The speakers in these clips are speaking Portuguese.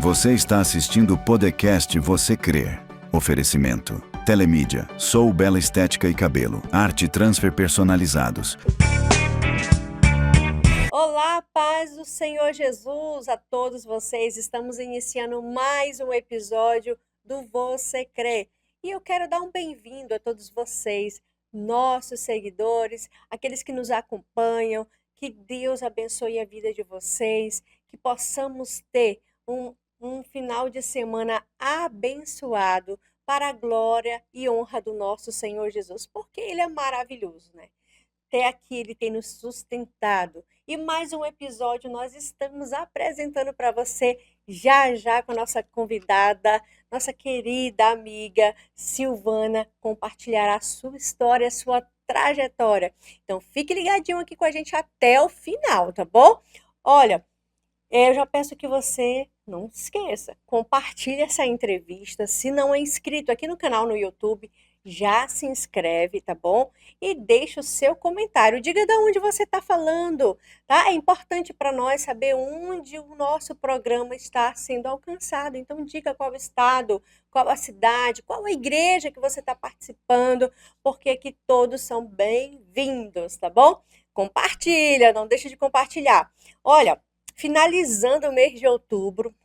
Você está assistindo o podcast Você Crer. Oferecimento. Telemídia, Sou Bela Estética e Cabelo, Arte Transfer Personalizados. Olá, paz do Senhor Jesus a todos vocês. Estamos iniciando mais um episódio do Você Crê. E eu quero dar um bem-vindo a todos vocês, nossos seguidores, aqueles que nos acompanham. Que Deus abençoe a vida de vocês, que possamos ter um final de semana abençoado para a glória e honra do nosso Senhor Jesus, porque Ele é maravilhoso, né? Até aqui Ele tem nos sustentado. E mais um episódio nós estamos apresentando para você já com a nossa convidada, nossa querida amiga Silvana, compartilhará a sua história, a sua trajetória. Então fique ligadinho aqui com a gente até o final, tá bom? Olha, eu já peço que você não esqueça, compartilhe essa entrevista. Se não é inscrito aqui no canal no YouTube, já se inscreve, tá bom? E deixa o seu comentário. Diga de onde você está falando, tá? É importante para nós saber onde o nosso programa está sendo alcançado. Então, diga qual estado, qual a cidade, qual a igreja que você está participando, porque aqui todos são bem-vindos, tá bom? Compartilha, não deixe de compartilhar. Olha, finalizando o mês de outubro,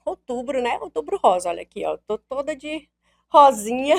né? Outubro rosa, olha aqui, ó, tô toda de rosinha,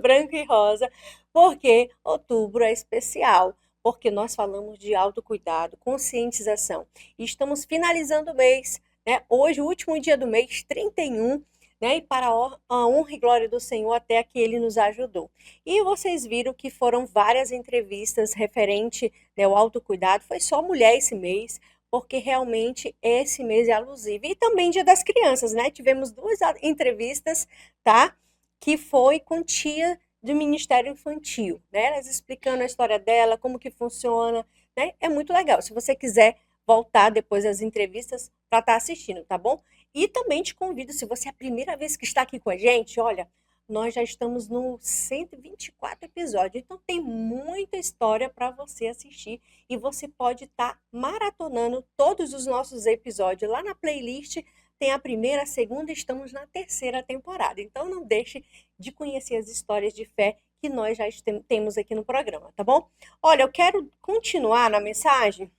branco e rosa, porque outubro é especial, porque nós falamos de autocuidado, conscientização. E estamos finalizando o mês, né? Hoje, o último dia do mês, 31, né? E para a honra e glória do Senhor, até que Ele nos ajudou. E vocês viram que foram várias entrevistas referente, né, ao autocuidado, foi só mulher esse mês, porque realmente esse mês é alusivo. E também Dia das Crianças, né? Tivemos duas entrevistas, tá? Que foi com tia do Ministério Infantil, né? Elas explicando a história dela, como que funciona, né? É muito legal. Se você quiser voltar depois das entrevistas para estar assistindo, tá bom? E também te convido, se você é a primeira vez que está aqui com a gente, olha, nós já estamos no 124 episódios, então tem muita história para você assistir e você pode estar maratonando todos os nossos episódios lá na playlist. Tem a primeira, a segunda, estamos na terceira temporada. Então não deixe de conhecer as histórias de fé que nós já temos aqui no programa, tá bom? Olha, eu quero continuar na mensagem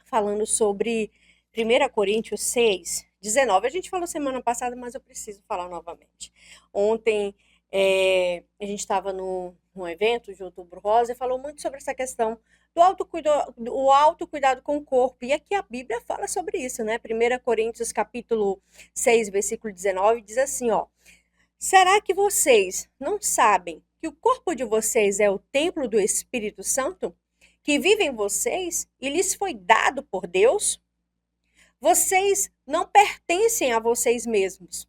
falando sobre 1 Coríntios 6, 19. A gente falou semana passada, mas eu preciso falar novamente. Ontem a gente estava num evento de Outubro Rosa e falou muito sobre essa questão do autocuidado com o corpo. E aqui a Bíblia fala sobre isso, né? 1 Coríntios capítulo 6, versículo 19, diz assim, ó. Será que vocês não sabem que o corpo de vocês é o templo do Espírito Santo, que vive em vocês e lhes foi dado por Deus? Vocês não pertencem a vocês mesmos,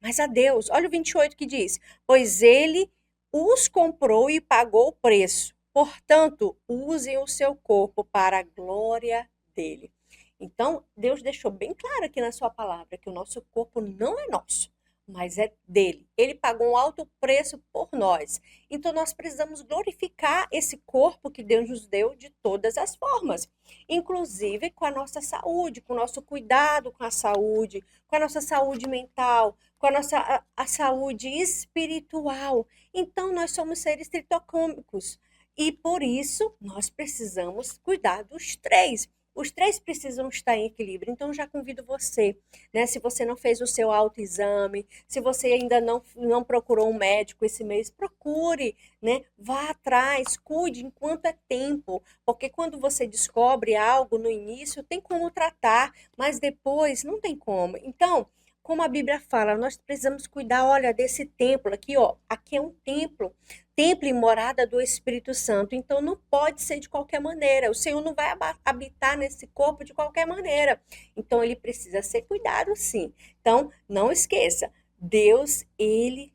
mas a Deus. Olha o 28 que diz, pois ele os comprou e pagou o preço. Portanto, usem o seu corpo para a glória dele. Então, Deus deixou bem claro aqui na sua palavra que o nosso corpo não é nosso, mas é dele. Ele pagou um alto preço por nós. Então, nós precisamos glorificar esse corpo que Deus nos deu de todas as formas, inclusive com a nossa saúde, com o nosso cuidado com a nossa saúde mental, com a nossa a saúde espiritual. Então, nós somos seres tritocômicos e, por isso, nós precisamos cuidar dos três. Os três precisam estar em equilíbrio. Então, já convido você, né? Se você não fez o seu autoexame, se você ainda não procurou um médico esse mês, procure, né? Vá atrás, cuide enquanto é tempo. Porque quando você descobre algo no início, tem como tratar, mas depois não tem como. Então, como a Bíblia fala, nós precisamos cuidar, olha, desse templo aqui, ó. Aqui é um templo e morada do Espírito Santo. Então, não pode ser de qualquer maneira. O Senhor não vai habitar nesse corpo de qualquer maneira. Então, ele precisa ser cuidado, sim. Então, não esqueça, Deus, ele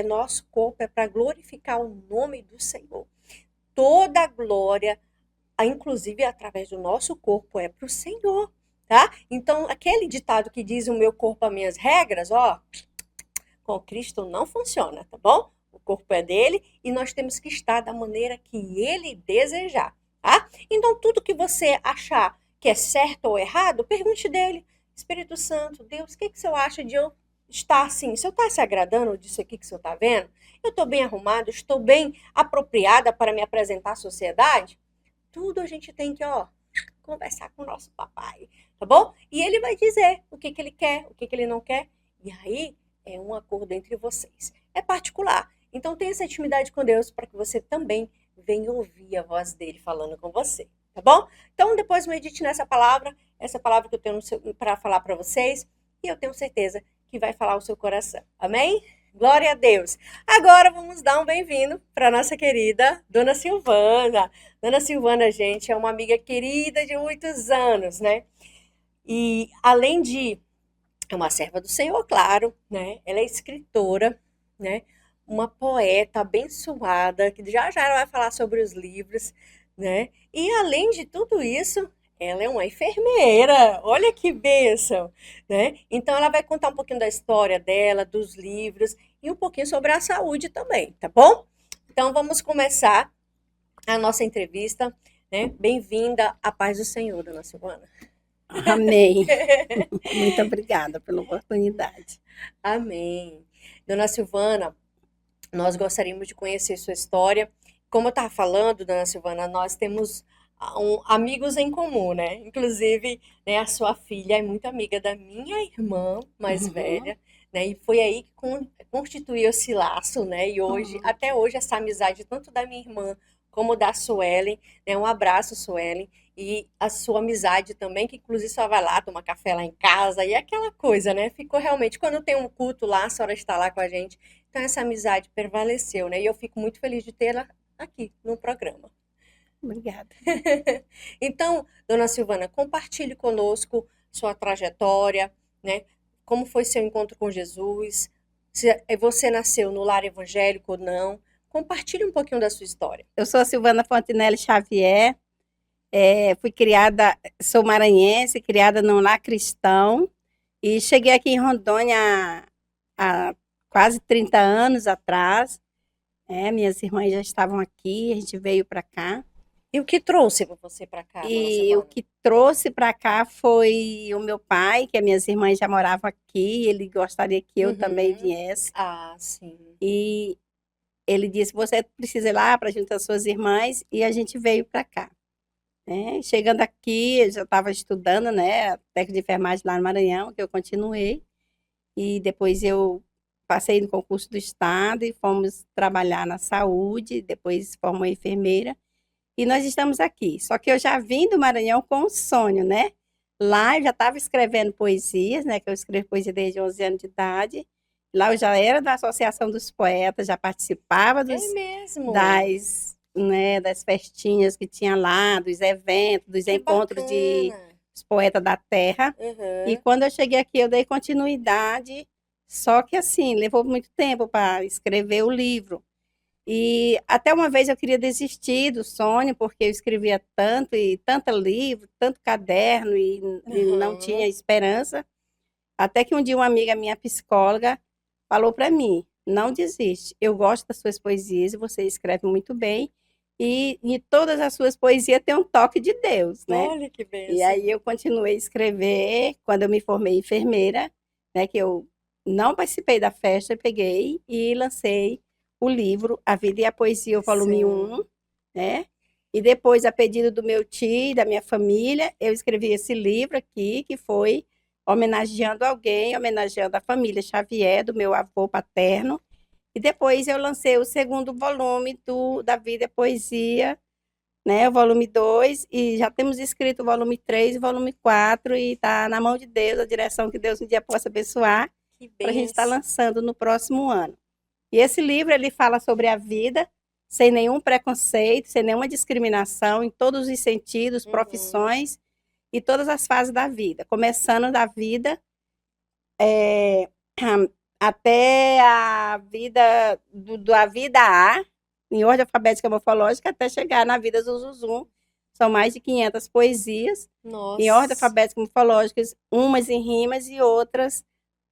nosso corpo é para glorificar o nome do Senhor. Toda a glória, inclusive através do nosso corpo, é para o Senhor, tá? Então, aquele ditado que diz o meu corpo, as minhas regras, ó, com Cristo não funciona, tá bom? O corpo é dele e nós temos que estar da maneira que ele desejar, tá? Então, tudo que você achar que é certo ou errado, pergunte dele. Espírito Santo, Deus, o que que o senhor acha de eu estar assim? O senhor está se agradando disso aqui que o senhor está vendo? Eu estou bem arrumada, estou bem apropriada para me apresentar à sociedade? Tudo a gente tem que, ó, conversar com o nosso papai, tá bom? E ele vai dizer o que que ele quer, o que que ele não quer. E aí é um acordo entre vocês. É particular. Então tenha essa intimidade com Deus para que você também venha ouvir a voz dele falando com você, tá bom? Então depois medite nessa palavra, essa palavra que eu tenho para falar para vocês, e eu tenho certeza que vai falar o seu coração. Amém? Glória a Deus. Agora vamos dar um bem-vindo para nossa querida Dona Silvana. Dona Silvana, gente, é uma amiga querida de muitos anos, né? E além de é uma serva do Senhor, claro, né? Ela é escritora, né? Uma poeta abençoada, que já já ela vai falar sobre os livros, né? E além de tudo isso, ela é uma enfermeira. Olha que bênção, né? Então ela vai contar um pouquinho da história dela, dos livros e um pouquinho sobre a saúde também, tá bom? Então vamos começar a nossa entrevista, né? Bem-vinda à paz do Senhor, dona Silvana. Amém. Muito obrigada pela oportunidade. Amém. Dona Silvana, nós gostaríamos de conhecer sua história. Como eu estava falando, dona Silvana, nós temos amigos em comum, né? Inclusive, né, a sua filha é muito amiga da minha irmã mais velha, né? E foi aí que constituiu esse laço, né? E hoje, até hoje, essa amizade, tanto da minha irmã como da Suelen, né? Um abraço, Suelen. E a sua amizade também, que inclusive só vai lá tomar café lá em casa, e aquela coisa, né? Ficou realmente, quando tem um culto lá, a senhora está lá com a gente. Então, essa amizade prevaleceu, né? E eu fico muito feliz de tê-la aqui no programa. Obrigada. Então, dona Silvana, compartilhe conosco sua trajetória, né? Como foi seu encontro com Jesus? Se você nasceu no lar evangélico ou não? Compartilhe um pouquinho da sua história. Eu sou a Silvana Fontinelli Xavier, fui criada, sou maranhense, criada num lar cristão, e cheguei aqui em Rondônia há quase 30 anos atrás. Minhas irmãs já estavam aqui, a gente veio para cá. E o que trouxe você para cá, dona E Silvana? o que trouxe para cá foi o meu pai, que as minhas irmãs já moravam aqui, ele gostaria que eu também viesse. Ah, sim. E ele disse, você precisa ir lá para juntar suas irmãs, e a gente veio para cá. Chegando aqui, eu já estava estudando, né, técnica de enfermagem lá no Maranhão, que eu continuei, e depois eu passei no concurso do estado e fomos trabalhar na saúde, depois formou enfermeira, e nós estamos aqui. Só que eu já vim do Maranhão com um sonho, né? Lá eu já estava escrevendo poesias, né, que eu escrevo poesia desde 11 anos de idade. Lá eu já era da Associação dos Poetas, já participava É mesmo? das festinhas que tinha lá, dos eventos, dos Que encontros bacana. dos poetas da terra. E Uhum. quando eu cheguei aqui, eu dei continuidade, só que assim, levou muito tempo para escrever o livro. E até uma vez eu queria desistir do sonho, porque eu escrevia tanto, e tanto livro, tanto caderno, e não tinha esperança. Até que um dia uma amiga minha, psicóloga, falou para mim, não desiste, eu gosto das suas poesias, e você escreve muito bem, e todas as suas poesias têm um toque de Deus, né? Olha que E bênção. aí eu continuei a escrever, quando eu me formei enfermeira, né, que eu não participei da festa, eu peguei e lancei o livro A Vida e a Poesia, o volume Sim. 1, né? E depois, a pedido do meu tio e da minha família, eu escrevi esse livro aqui, que foi homenageando alguém, homenageando a família Xavier, do meu avô paterno. E depois eu lancei o segundo volume da Vida e a Poesia, né, o volume 2, e já temos escrito o volume 3 e o volume 4, e está na mão de Deus, a direção que Deus um dia possa abençoar, Que para a gente estar bênção. lançando no próximo ano. E esse livro, ele fala sobre a vida, sem nenhum preconceito, sem nenhuma discriminação, em todos os sentidos, profissões e todas as fases da vida, começando da vida até a vida da vida A, em ordem alfabética morfológica, até chegar na vida Zuzuzum. São mais de 500 poesias, Nossa. em ordem alfabética morfológica, umas em rimas e outras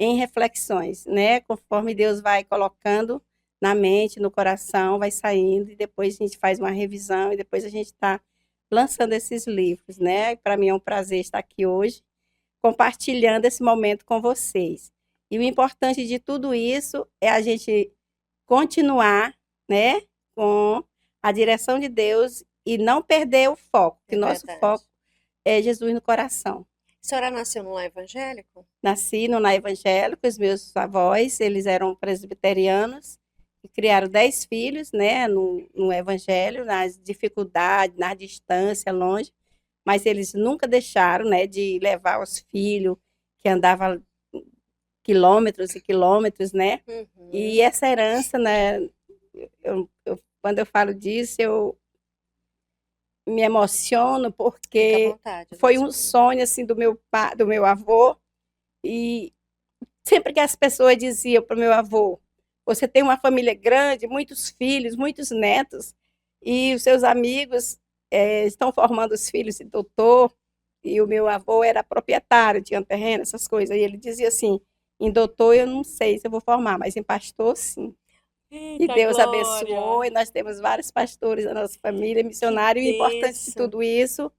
em reflexões, né? Conforme Deus vai colocando na mente, no coração, vai saindo, e depois a gente faz uma revisão, e depois a gente está lançando esses livros, né? Para mim é um prazer estar aqui hoje, compartilhando esse momento com vocês. E o importante de tudo isso é a gente continuar, né, com a direção de Deus e não perder o foco, que É nosso verdade. foco é Jesus no coração. A senhora nasceu num lar evangélico? Nasci no lar evangélico, os meus avós, eles eram presbiterianos e criaram 10 filhos, né, no evangelho, nas dificuldades, na distância, longe, mas eles nunca deixaram, né, de levar os filhos que andavam quilômetros e quilômetros, né? Uhum. E essa herança, né, quando eu falo disso, eu me emociono Fica à porque vontade, foi dona um Silvana. sonho assim do meu avô, e sempre que as pessoas diziam para o meu avô: você tem uma família grande, muitos filhos, muitos netos, e os seus amigos estão formando os filhos de doutor, e o meu avô era proprietário, tinha terreno, essas coisas, e ele dizia assim: em doutor eu não sei se eu vou formar, mas em pastor sim. E Eita Deus abençoou, glória! e nós temos vários pastores na nossa família, Que missionário, e o importante de bênção! tudo isso,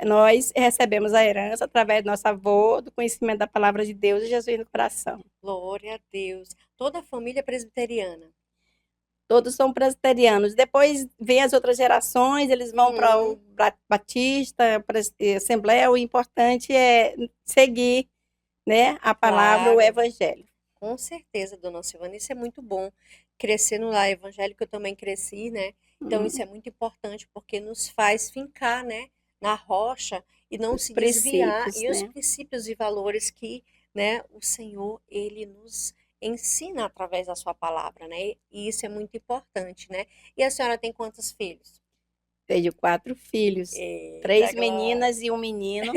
nós recebemos a herança através do nosso avô, do conhecimento da palavra de Deus e Jesus no coração. Glória a Deus. Toda a família presbiteriana. Todos são presbiterianos. Depois vem as outras gerações, eles vão para o Uhum. Batista, para a Assembleia. O importante é seguir, né, a palavra, o Claro, evangelho. com certeza, dona Silvana. Isso é muito bom. Crescer no lar evangélico, eu também cresci, né? Então, isso é muito importante porque nos faz fincar, né, na rocha e não Os se desviar. princípios, E os né? princípios e valores que, né, o Senhor, ele nos ensina através da sua palavra, né? E isso é muito importante, né? E a senhora tem quantos filhos? Tenho 4 filhos, Eita 3 glória! meninas e um menino.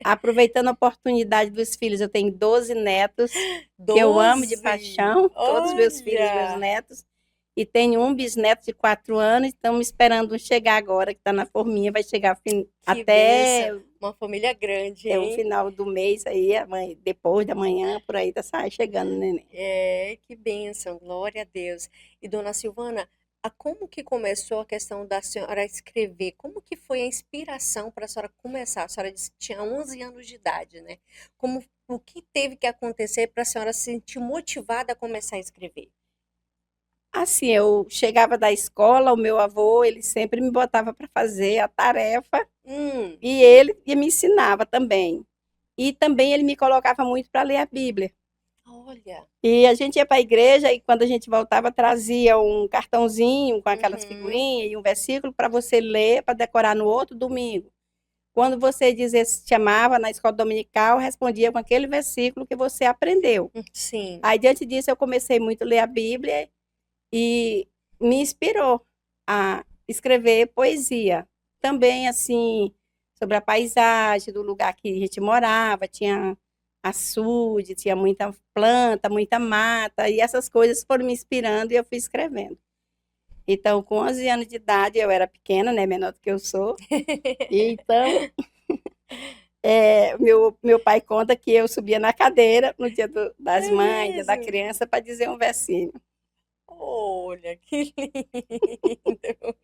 Aproveitando a oportunidade dos filhos, eu tenho 12 netos, que eu amo de 12! paixão, todos meus filhos, meus Olha! netos. E tenho um bisneto de 4 anos, estamos esperando um chegar agora, que está na forminha, vai chegar Que bênção! até Uma família grande, o hein? final do mês aí, depois da manhã, por aí tá chegando o neném. É, que bênção, glória a Deus. E dona Silvana, como que começou a questão da senhora escrever? Como que foi a inspiração para a senhora começar? A senhora disse que tinha 11 anos de idade, né? O que teve que acontecer para a senhora se sentir motivada a começar a escrever? Assim, eu chegava da escola, o meu avô, ele sempre me botava para fazer a tarefa Hum, e ele me ensinava também. E também ele me colocava muito para ler a Bíblia. olha. E a gente ia para a igreja e quando a gente voltava trazia um cartãozinho com aquelas Uhum. figurinhas e um versículo para você ler, para decorar no outro domingo. Quando você dizia, chamava na escola dominical, respondia com aquele versículo que você aprendeu. Sim. Aí, diante disso, eu comecei muito a ler a Bíblia e me inspirou a escrever poesia. Também, assim, sobre a paisagem do lugar que a gente morava, tinha açude, tinha muita planta, muita mata, e essas coisas foram me inspirando e eu fui escrevendo. Então, com 11 anos de idade, eu era pequena, né, menor do que eu sou, e então meu pai conta que eu subia na cadeira no dia das É mães, dia da mesmo? criança, para dizer um versinho. Olha, que lindo!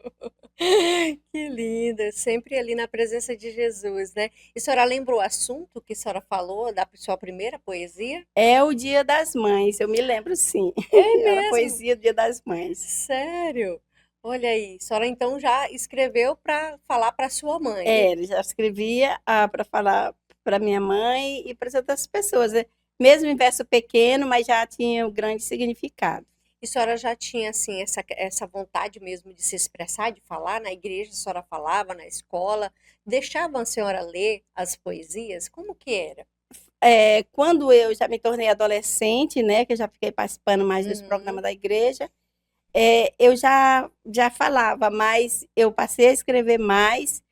Que linda! Sempre ali na presença de Jesus, né? E a senhora lembra o assunto que a senhora falou da sua primeira poesia? É o dia das mães, eu me lembro sim. É Era a mesmo? poesia do dia das mães. Sério? Olha aí, a senhora então já escreveu para falar para sua mãe. Ele já escrevia para falar para minha mãe e para as outras pessoas, né? Mesmo em verso pequeno, mas já tinha um grande significado. E a senhora já tinha assim essa vontade mesmo de se expressar, de falar na igreja, a senhora falava na escola, deixavam a senhora ler as poesias? Como que era? Quando eu já me tornei adolescente, né, que eu já fiquei participando mais dos Uhum. programas da igreja, eu já falava, mas eu passei a escrever mais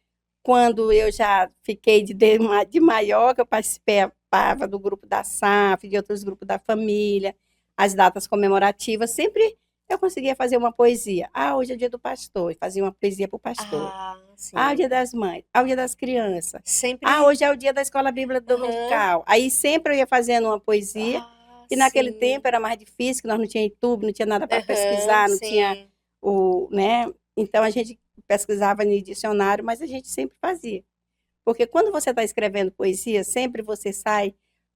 quando eu já fiquei de maior, que eu participava do grupo da SAF, de outros grupos da família, as datas comemorativas, sempre eu conseguia fazer uma poesia. Ah, hoje é dia do pastor, e fazia uma poesia para o pastor. Ah, Ah, o dia sim. das mães. Ah, o dia das crianças. Ah, Sempre. hoje é o dia da escola bíblica Aham. dominical. Aí sempre eu ia fazendo uma poesia, Ah, e naquele sim. tempo era mais difícil, que nós não tinha YouTube, não tinha nada para Aham, pesquisar, não tinha sim. né? Então a gente pesquisava no dicionário, mas a gente sempre fazia. Porque quando você está escrevendo poesia, sempre você sai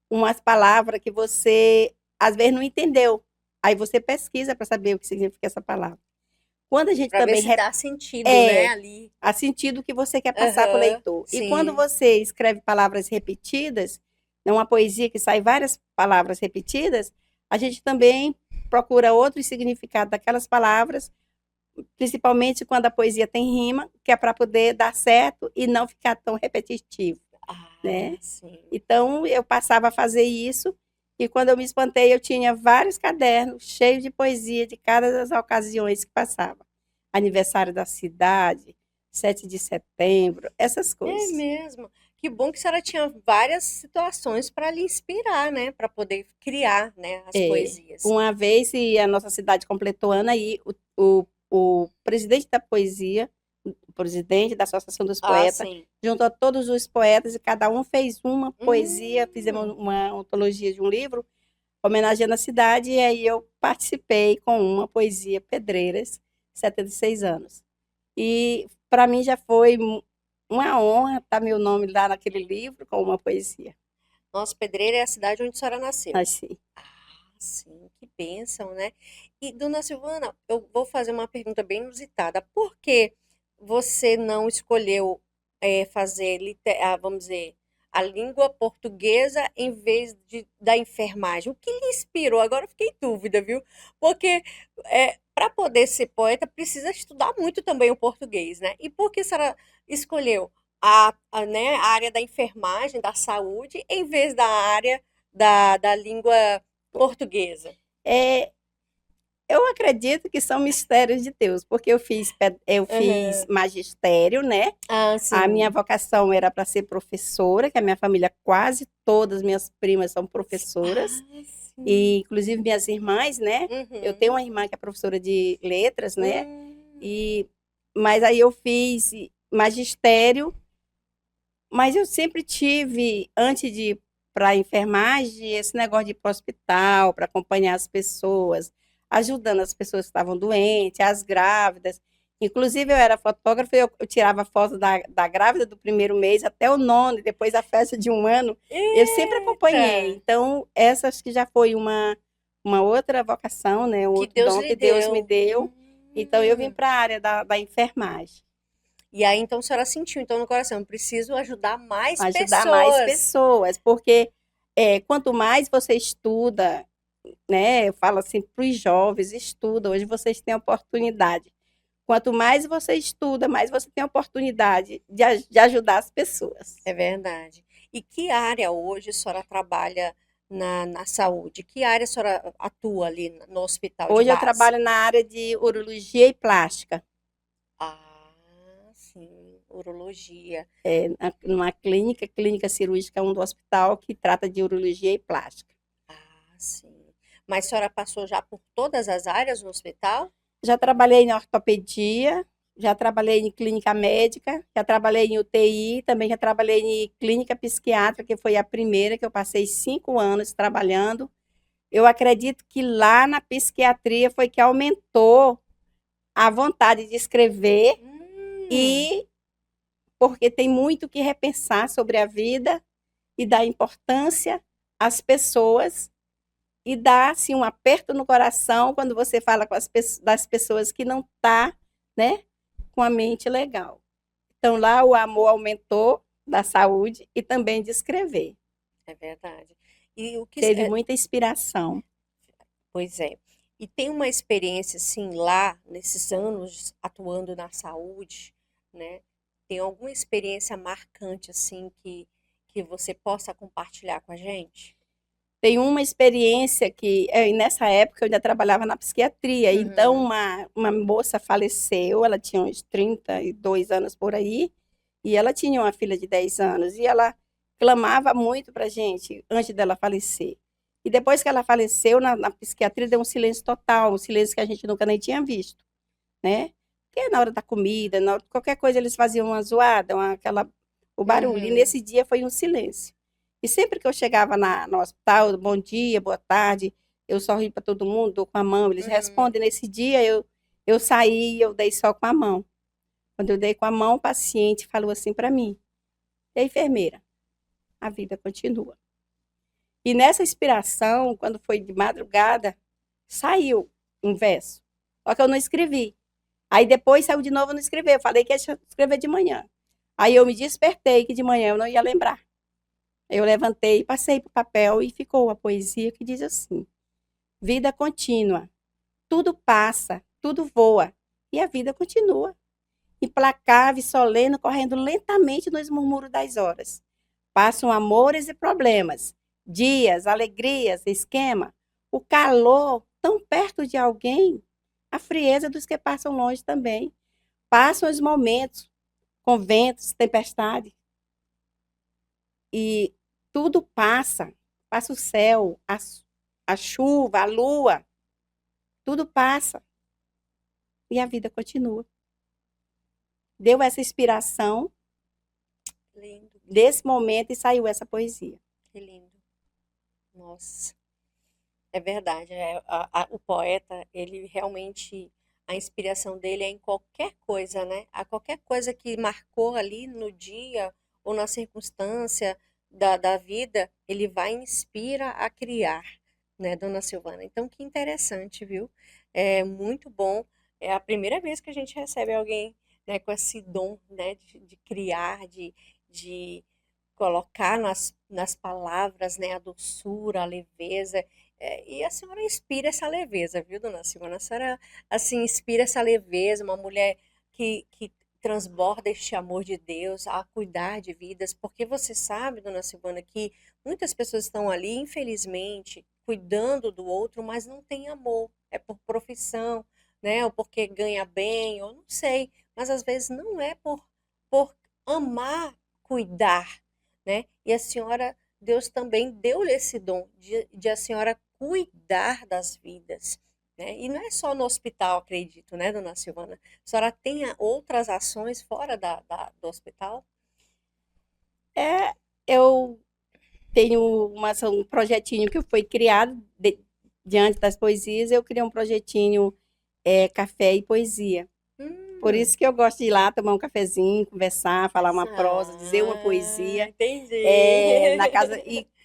umas palavras que você, às vezes, não entendeu. Aí você pesquisa para saber o que significa essa palavra. Quando a gente Para ver também se dá sentido, né, ali. a sentido que você quer passar para o Aham, leitor. E quando sim. você escreve palavras repetidas, numa poesia que sai várias palavras repetidas, a gente também procura outros significados daquelas palavras, principalmente quando a poesia tem rima, que é para poder dar certo e não ficar tão repetitivo, né? Sim. Então, eu passava a fazer isso, e quando eu me espantei, eu tinha vários cadernos cheios de poesia de cada das ocasiões que passava. Aniversário da cidade, 7 de setembro, essas É coisas. mesmo. Que bom que a senhora tinha várias situações para lhe inspirar, né, para poder criar, né, as poesias. Uma vez, e a nossa cidade completou ano, aí o presidente da poesia, o presidente da Associação dos Poetas, Sim. juntou todos os poetas e cada um fez uma poesia, fizemos Hum. uma antologia de um livro, homenageando a cidade, e aí eu participei com uma poesia Pedreiras, 76 anos. E para mim já foi uma honra estar meu nome lá naquele livro com uma poesia. Nossa, Pedreira é a cidade onde a senhora nasceu. Assim. Sim, que bênção, né? E, dona Silvana, eu vou fazer uma pergunta bem inusitada. Por que você não escolheu fazer, vamos dizer, a língua portuguesa em vez da enfermagem? O que lhe inspirou? Agora eu fiquei em dúvida, viu? Porque para poder ser poeta precisa estudar muito também o português, né? E por que a senhora escolheu né, a área da enfermagem, da saúde, em vez da área da língua portuguesa? É, eu acredito que são mistérios de Deus, porque eu fiz Aham. magistério, né? A minha Sim. vocação era para ser professora, que a minha família, quase todas minhas primas são professoras, e Sim. inclusive minhas irmãs, né? Eu tenho Uhum. uma irmã que é professora de letras, né? Hum. E, mas aí eu fiz magistério, mas eu sempre tive, antes de ir para a enfermagem, esse negócio de ir para o hospital, para acompanhar as pessoas, ajudando as pessoas que estavam doentes, as grávidas. Inclusive, eu era fotógrafa, eu tirava foto da grávida do primeiro mês até o nono, e depois a festa de um ano. Eu sempre Eita! acompanhei. Então, essa acho que já foi uma outra vocação, né? Um Que outro Deus dom lhe que Deus me deu. deu. Então, eu vim para a área da enfermagem. E aí, então, a senhora sentiu, então, no coração, eu preciso ajudar mais Ajudar mais pessoas. pessoas, porque quanto mais você estuda, né? Eu falo assim para os jovens, estuda, hoje vocês têm oportunidade. Quanto mais você estuda, mais você tem oportunidade de ajudar as pessoas. É verdade. E que área hoje a senhora trabalha na saúde? Que área a senhora atua ali no hospital de Hoje eu base? trabalho na área de urologia e plástica, Sim, urologia. numa clínica cirúrgica, um do hospital que trata de urologia e plástica. Sim. Mas a senhora passou já por todas as áreas no hospital? Já trabalhei em ortopedia, já trabalhei em clínica médica, já trabalhei em UTI, também já trabalhei em clínica psiquiátrica, que foi a primeira que eu passei 5 anos trabalhando. Eu acredito que lá na psiquiatria foi que aumentou a vontade de escrever, Hum, e porque tem muito que repensar sobre a vida e dar importância às pessoas, e dá assim um aperto no coração quando você fala com das pessoas que não tá, né, com a mente legal. Então lá o amor aumentou da saúde e também de escrever. é verdade. E o que, Teve muita inspiração. pois é. E tem uma experiência assim lá nesses anos atuando na saúde, né? Tem alguma experiência marcante assim que você possa compartilhar com a gente? Tem uma experiência que, nessa época eu ainda trabalhava na psiquiatria, então Uhum. uma moça faleceu, ela tinha uns 32 anos por aí, e ela tinha uma filha de 10 anos, e ela clamava muito para gente antes dela falecer. E depois que ela faleceu, na psiquiatria deu um silêncio total, um silêncio que a gente nunca nem tinha visto, né? Porque na hora da comida, na hora de qualquer coisa, eles faziam uma zoada, o barulho, e Uhum. nesse dia foi um silêncio. E sempre que eu chegava no hospital, bom dia, boa tarde, eu sorri para todo mundo, dou com a mão, eles Uhum. respondem. Nesse dia eu saí e eu dei só com a mão. Quando eu dei com a mão, o paciente falou assim para mim: E a enfermeira, a vida continua. E nessa inspiração, quando foi de madrugada, saiu um verso. Só que eu não escrevi. Aí depois saiu de novo, eu não escrevi. Eu falei que ia escrever de manhã. Aí eu me despertei que de manhã eu não ia lembrar. Eu levantei, passei para o papel e ficou a poesia que diz assim: vida contínua, tudo passa, tudo voa, e a vida continua. Implacável e solene, correndo lentamente nos murmúrios das horas. Passam amores e problemas, dias, alegrias, esquema, o calor tão perto de alguém, a frieza dos que passam longe também. Passam os momentos com ventos, tempestade, e tudo passa. Passa o céu, a chuva, a lua, tudo passa. E a vida continua. Deu essa inspiração Lindo, desse momento e saiu essa poesia. que lindo. Nossa, é verdade. O poeta, ele realmente, a inspiração dele é em qualquer coisa, né? A qualquer coisa que marcou ali no dia ou na circunstância da vida, ele vai e inspira a criar, né, dona Silvana? Então, que interessante, viu? É muito bom. É a primeira vez que a gente recebe alguém, né, com esse dom, né, de criar, de colocar nas palavras, né, a doçura, a leveza. E a senhora inspira essa leveza, viu, dona Silvana? A senhora, assim, inspira essa leveza, uma mulher que transborda este amor de Deus a cuidar de vidas, porque você sabe, dona Silvana, que muitas pessoas estão ali, infelizmente, cuidando do outro, mas não tem amor. É por profissão, né? Ou porque ganha bem, ou não sei. Mas às vezes não é por amar cuidar, né? E a senhora, Deus também deu-lhe esse dom de a senhora cuidar das vidas, né? E não é só no hospital, acredito, né, dona Silvana? A senhora tem outras ações fora do hospital? Eu tenho um projetinho que foi criado diante das poesias. Eu criei um projetinho Café e Poesia. Por isso que eu gosto de ir lá tomar um cafezinho, conversar, falar uma prosa, dizer uma poesia. Entendi. Na casa.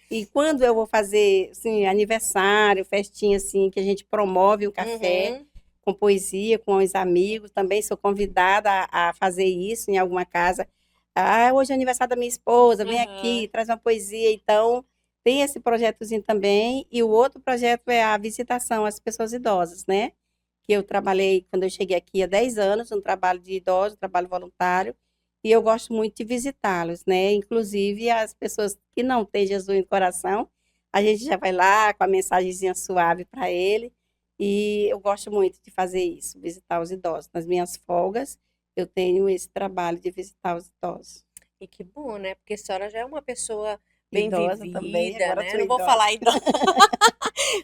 E quando eu vou fazer assim, aniversário, festinha assim, que a gente promove um café Uhum. com poesia, com os amigos, também sou convidada a fazer isso em alguma casa. Hoje é aniversário da minha esposa, vem aqui, traz uma poesia. Então, tem esse projetozinho também. E o outro projeto é a visitação às pessoas idosas, né? Que eu trabalhei quando eu cheguei aqui há 10 anos, um trabalho de idosos, um trabalho voluntário, e eu gosto muito de visitá-los, né? Inclusive as pessoas que não têm Jesus no coração, a gente já vai lá com a mensagenzinha suave para ele, e eu gosto muito de fazer isso, visitar os idosos. Nas minhas folgas, eu tenho esse trabalho de visitar os idosos. E que bom, né? Porque a senhora já é uma pessoa bem Idosa também, vivida, agora né? sou Não vou idosa. falar idosa.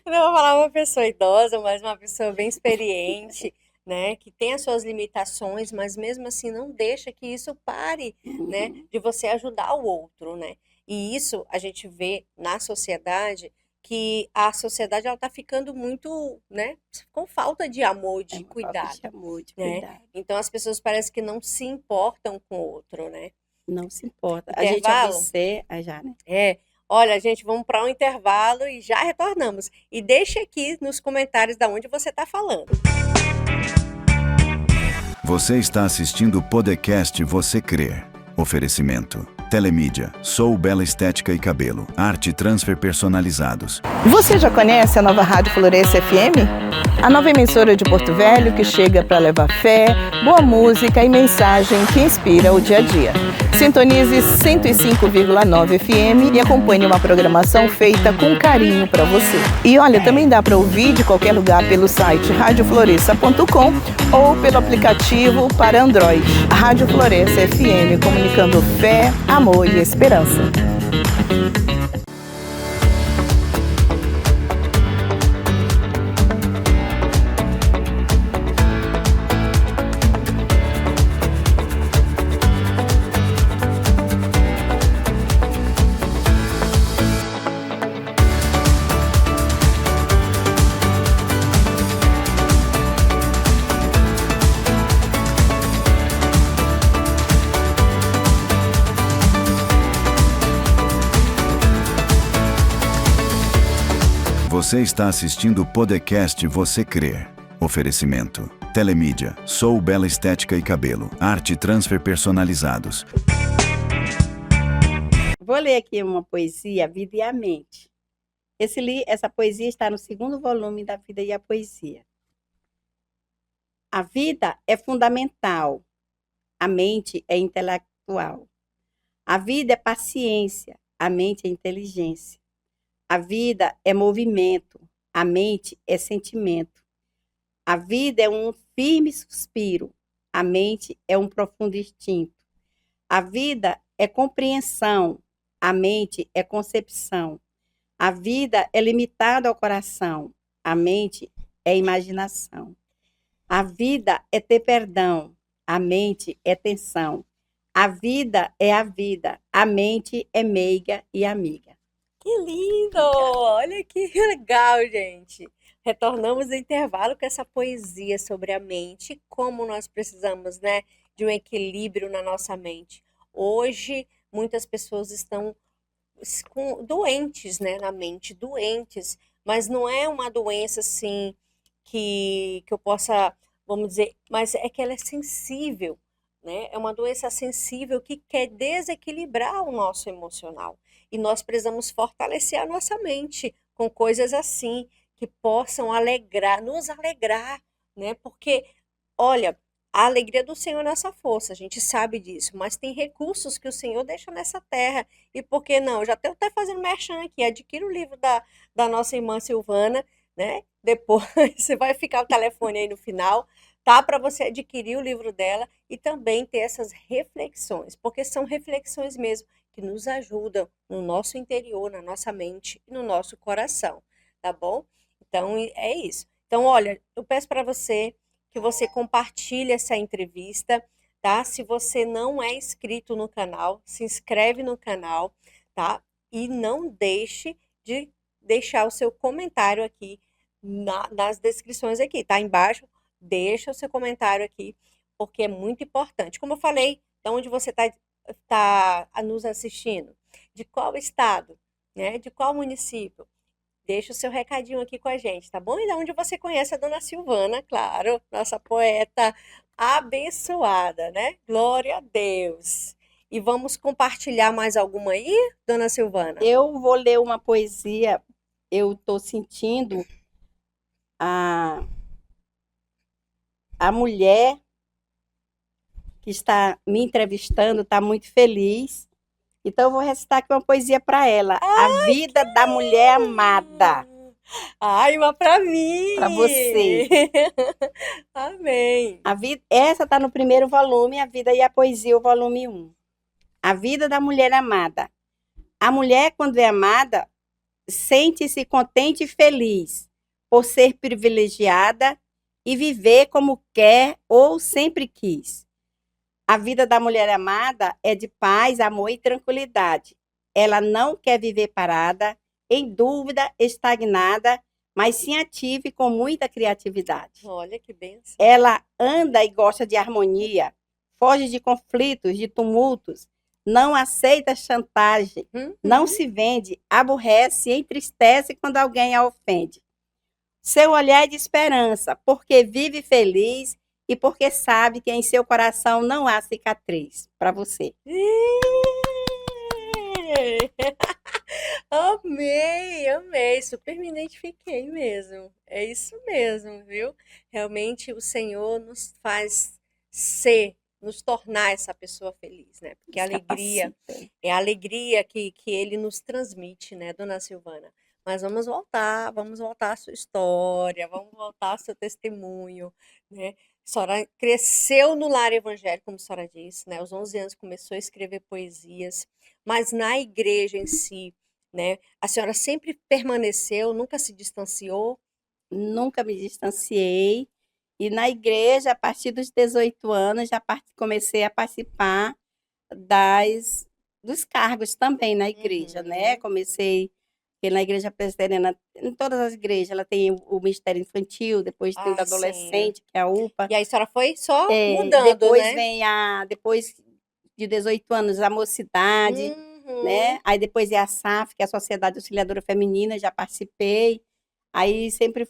Não vou falar uma pessoa idosa, mas uma pessoa bem experiente, né? Que tem as suas limitações, mas mesmo assim não deixa que isso pare, né? De você ajudar o outro, né? E isso a gente vê na sociedade, que a sociedade ela tá ficando muito, né? Com falta de amor, É de uma falta cuidado, de amor, de né? cuidado. Então as pessoas parecem que não se importam com o outro, né? Não se importa. A gente Intervalo? observa, já, né? Olha, gente, vamos para um intervalo e já retornamos. E deixe aqui nos comentários de onde você está falando. Você está assistindo o podcast Você Crer. Oferecimento: Telemídia, Sou Bela Estética e Cabelo, Arte Transfer Personalizados. Você já conhece a nova Rádio Floresça FM? A nova emissora de Porto Velho que chega para levar fé, boa música e mensagem que inspira o dia a dia. Sintonize 105,9 FM e acompanhe uma programação feita com carinho para você. E olha, também dá para ouvir de qualquer lugar pelo site radiofloresta.com ou pelo aplicativo para Android. Rádio Floresça FM, comunicando fé, amor e esperança. Você está assistindo o podcast Você Crer. Oferecimento. Telemídia, Sou Bela Estética e Cabelo, Arte Transfer Personalizados. Vou ler aqui uma poesia, A Vida e a Mente. Essa poesia está no 2º volume da Vida e a Poesia. A vida é fundamental, a mente é intelectual. A vida é paciência, a mente é inteligência. A vida é movimento, a mente é sentimento. A vida é um firme suspiro, a mente é um profundo instinto. A vida é compreensão, a mente é concepção. A vida é limitada ao coração, a mente é imaginação. A vida é ter perdão, a mente é tensão. A vida é a vida, a mente é meiga e amiga. Que lindo! Olha que legal, gente. Retornamos do intervalo com essa poesia sobre a mente, como nós precisamos, né, de um equilíbrio na nossa mente. Hoje, muitas pessoas estão doentes, né, na mente, doentes, mas não é uma doença assim que eu possa, vamos dizer, mas é que ela é sensível, né? É uma doença sensível que quer desequilibrar o nosso emocional. E nós precisamos fortalecer a nossa mente com coisas assim que possam nos alegrar, né? Porque, olha, a alegria do Senhor é nossa força, a gente sabe disso, mas tem recursos que o Senhor deixa nessa terra. E por que não? Eu já estou até fazendo merchan aqui, adquira o livro da nossa irmã Silvana, né? Depois você vai ficar o telefone aí no final, tá? Para você adquirir o livro dela e também ter essas reflexões, porque são reflexões mesmo que nos ajudam no nosso interior, na nossa mente e no nosso coração, tá bom? Então é isso. Então, olha, eu peço para você que você compartilhe essa entrevista, tá? Se você não é inscrito no canal, se inscreve no canal, tá? E não deixe de deixar o seu comentário aqui nas descrições aqui, tá? Embaixo, deixa o seu comentário aqui, porque é muito importante. Como eu falei, de onde você tá nos assistindo, de qual estado, né? De qual município? Deixa o seu recadinho aqui com a gente, tá bom? E de onde você conhece a dona Silvana, claro, nossa poeta abençoada, né? Glória a Deus. E vamos compartilhar mais alguma aí, dona Silvana? Eu vou ler uma poesia, eu estou sentindo a mulher que está me entrevistando, está muito feliz. Então, eu vou recitar aqui uma poesia para ela. A vida da mulher amada. Ai, uma para mim! Para você. Amém. Essa está no 1º volume, A Vida e a Poesia, o volume 1. A vida da mulher amada. A mulher, quando é amada, sente-se contente e feliz por ser privilegiada e viver como quer ou sempre quis. A vida da mulher amada é de paz, amor e tranquilidade. Ela não quer viver parada, em dúvida, estagnada, mas sim ativa e com muita criatividade. Olha que bênção. Ela anda e gosta de harmonia, foge de conflitos, de tumultos, não aceita chantagem, não se vende, aborrece e entristece quando alguém a ofende. Seu olhar é de esperança, porque vive feliz e porque sabe que em seu coração não há cicatriz. Para você. Amei, super me identifiquei mesmo. É isso mesmo, viu? Realmente o Senhor nos faz nos tornar essa pessoa feliz, né? Porque a alegria é a alegria que Ele nos transmite, né, dona Silvana? Mas vamos voltar à sua história, vamos voltar ao seu testemunho, né? A senhora cresceu no lar evangélico, como a senhora disse, né? Aos 11 anos começou a escrever poesias, mas na igreja em si, né? A senhora sempre permaneceu, nunca se distanciou? Nunca me distanciei. E na igreja, a partir dos 18 anos, já comecei a participar dos cargos também na igreja, né? Comecei na igreja presbiteriana, em todas as igrejas, ela tem o ministério infantil, depois tem o adolescente, que é a UPA. E aí a senhora foi só mudando, depois né? vem depois de 18 anos, a mocidade, né? Aí depois é a SAF, que é a Sociedade Auxiliadora Feminina, já participei. Aí sempre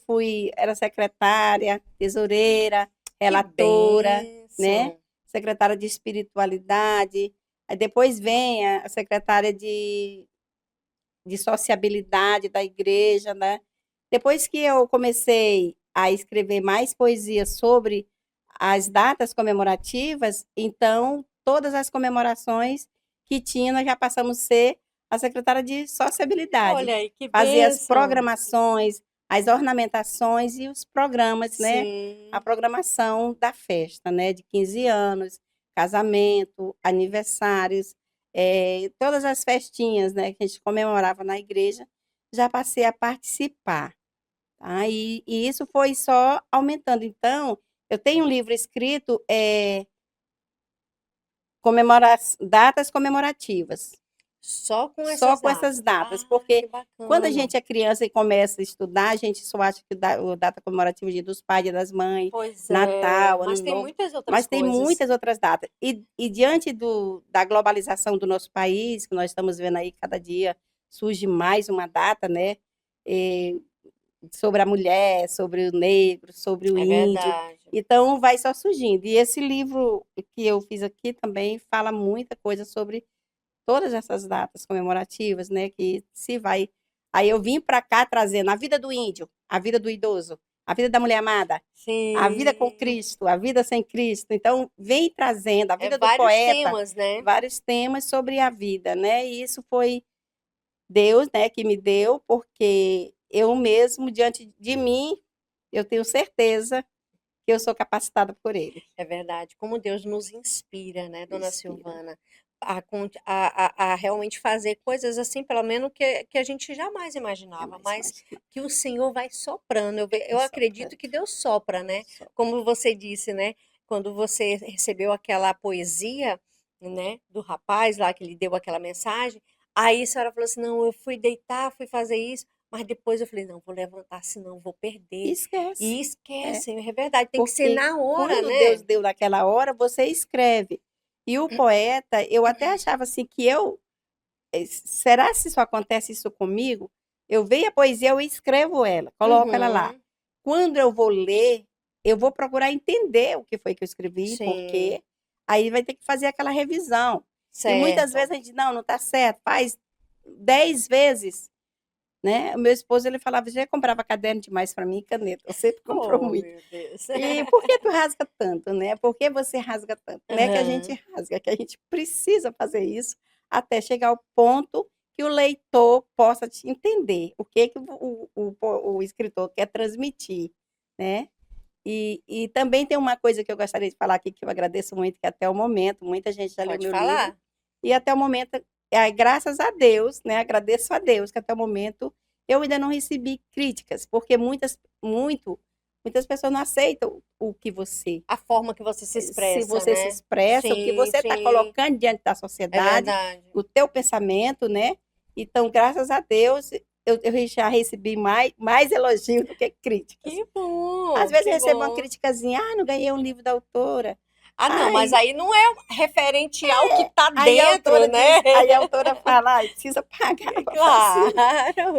era secretária, tesoureira, Que relatora, né? bênção. Secretária de espiritualidade. Aí depois vem a secretária de sociabilidade da igreja, né? Depois que eu comecei a escrever mais poesia sobre as datas comemorativas, então todas as comemorações que tinha, nós já passamos a ser a secretária de sociabilidade, Olha aí, que fazer as bênção. programações, as ornamentações e os programas, né? A Sim, programação da festa, né? De 15 anos, casamento, aniversários, todas as festinhas, né, que a gente comemorava na igreja, já passei a participar, tá? E isso foi só aumentando. Então, eu tenho um livro escrito, datas comemorativas, só com só essas com essas datas. datas, Ah, que porque quando a bacana. gente é criança e começa a estudar, a gente só acha que o data comemorativa, Dia dos Pais, Dia das Mães, Pois é, Natal, Ano mas tem Novo, muitas outras mas tem coisas. muitas outras datas. E diante da globalização do nosso país, que nós estamos vendo aí cada dia surge mais uma data, né? eh, Sobre a mulher, sobre o negro, sobre o É índio. verdade. Então, vai só surgindo. E esse livro que eu fiz aqui também fala muita coisa sobre todas essas datas comemorativas, né? Que se vai. Aí eu vim para cá trazendo a vida do índio, a vida do idoso, a vida da mulher amada, a vida com Sim, Cristo, a vida sem Cristo. Então, vem trazendo a é vida do vários poeta, temas, né? vários temas sobre a vida, né? E isso foi Deus, né, que me deu, porque eu mesmo, diante de mim, eu tenho certeza que eu sou capacitada por Ele. É verdade. Como Deus nos inspira, né, dona Inspira. Silvana, a realmente fazer coisas assim, pelo menos que a gente jamais imaginava, Jamais mas imaginar. que o Senhor vai soprando. Eu É acredito soprando, que Deus sopra, né? sopra. Como você disse, né? Quando você recebeu aquela poesia, né, do rapaz lá que lhe deu aquela mensagem, aí a senhora falou assim: não, eu fui deitar, fui fazer isso, mas depois eu falei: não, vou levantar, senão vou E perder. esquece. E É, esquecem, é verdade, tem que ser porque na hora, quando Deus né? deu naquela hora, você escreve. E o poeta, eu até achava assim que será se isso acontece isso comigo? Eu vejo a poesia, eu escrevo ela, coloco ela lá. Uhum, Quando eu vou ler, eu vou procurar entender o que foi que eu escrevi, sim, porque aí vai ter que fazer aquela revisão. E muitas vezes certo. a gente, não está certo, faz 10 vezes, né? O meu esposo, ele falava, já comprava caderno demais para mim e caneta, eu sempre comprou Oh, muito. meu Deus. E por que tu rasga tanto, né? Por que você rasga tanto? Não é que a gente Aham, rasga, é que a gente precisa fazer isso até chegar ao ponto que o leitor possa te entender o que o escritor quer transmitir, né? E também tem uma coisa que eu gostaria de falar aqui, que eu agradeço muito, que até o momento, muita gente já leu pode meu livro, falar. e até o momento, graças a Deus, né? Agradeço a Deus que até o momento eu ainda não recebi críticas, porque muitas pessoas não aceitam o que A forma que você se se expressa, você se né? expressa, o que Sim, você está sim, colocando diante da é sociedade, verdade. o teu pensamento, né? Então, graças a Deus, eu já recebi mais elogios do que críticas. Que Às bom, vezes eu que recebo uma bom. criticazinha, não ganhei um livro da autora. Ah, não, mas Ai, aí não é referente ao que tá aí a dentro, autora né? diz, aí a autora fala, precisa pagar para fazer. Claro,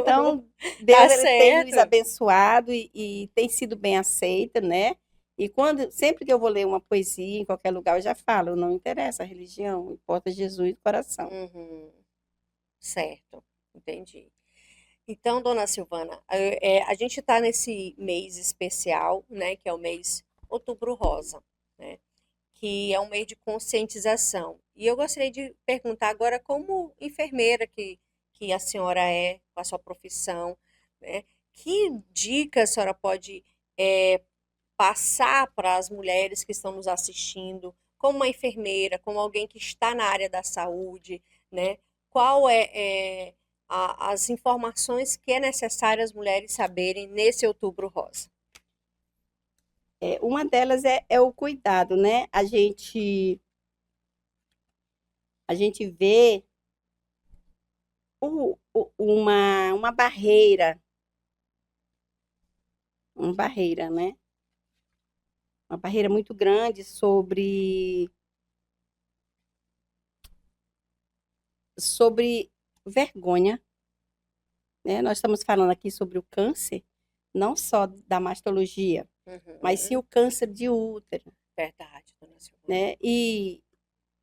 Então, Deus tá ele tem nos certo. abençoado e tem sido bem aceita, né? E sempre que eu vou ler uma poesia em qualquer lugar, eu já falo, não interessa a religião, importa Jesus do coração. Uhum, certo, entendi. Então, dona Silvana, a gente está nesse mês especial, né, que é o mês Outubro Rosa, né, que é um mês de conscientização. E eu gostaria de perguntar agora, como enfermeira que a senhora é, com a sua profissão, né, que dicas a senhora pode passar para as mulheres que estão nos assistindo, como uma enfermeira, como alguém que está na área da saúde, né? Qual as informações que é necessário as mulheres saberem nesse Outubro Rosa? Uma delas é o cuidado, né? A gente vê uma barreira, né? Uma barreira muito grande sobre vergonha, né? Nós estamos falando aqui sobre o câncer, não só da mastologia, mas sim o câncer de útero, Verdade, dona Silvana. né? E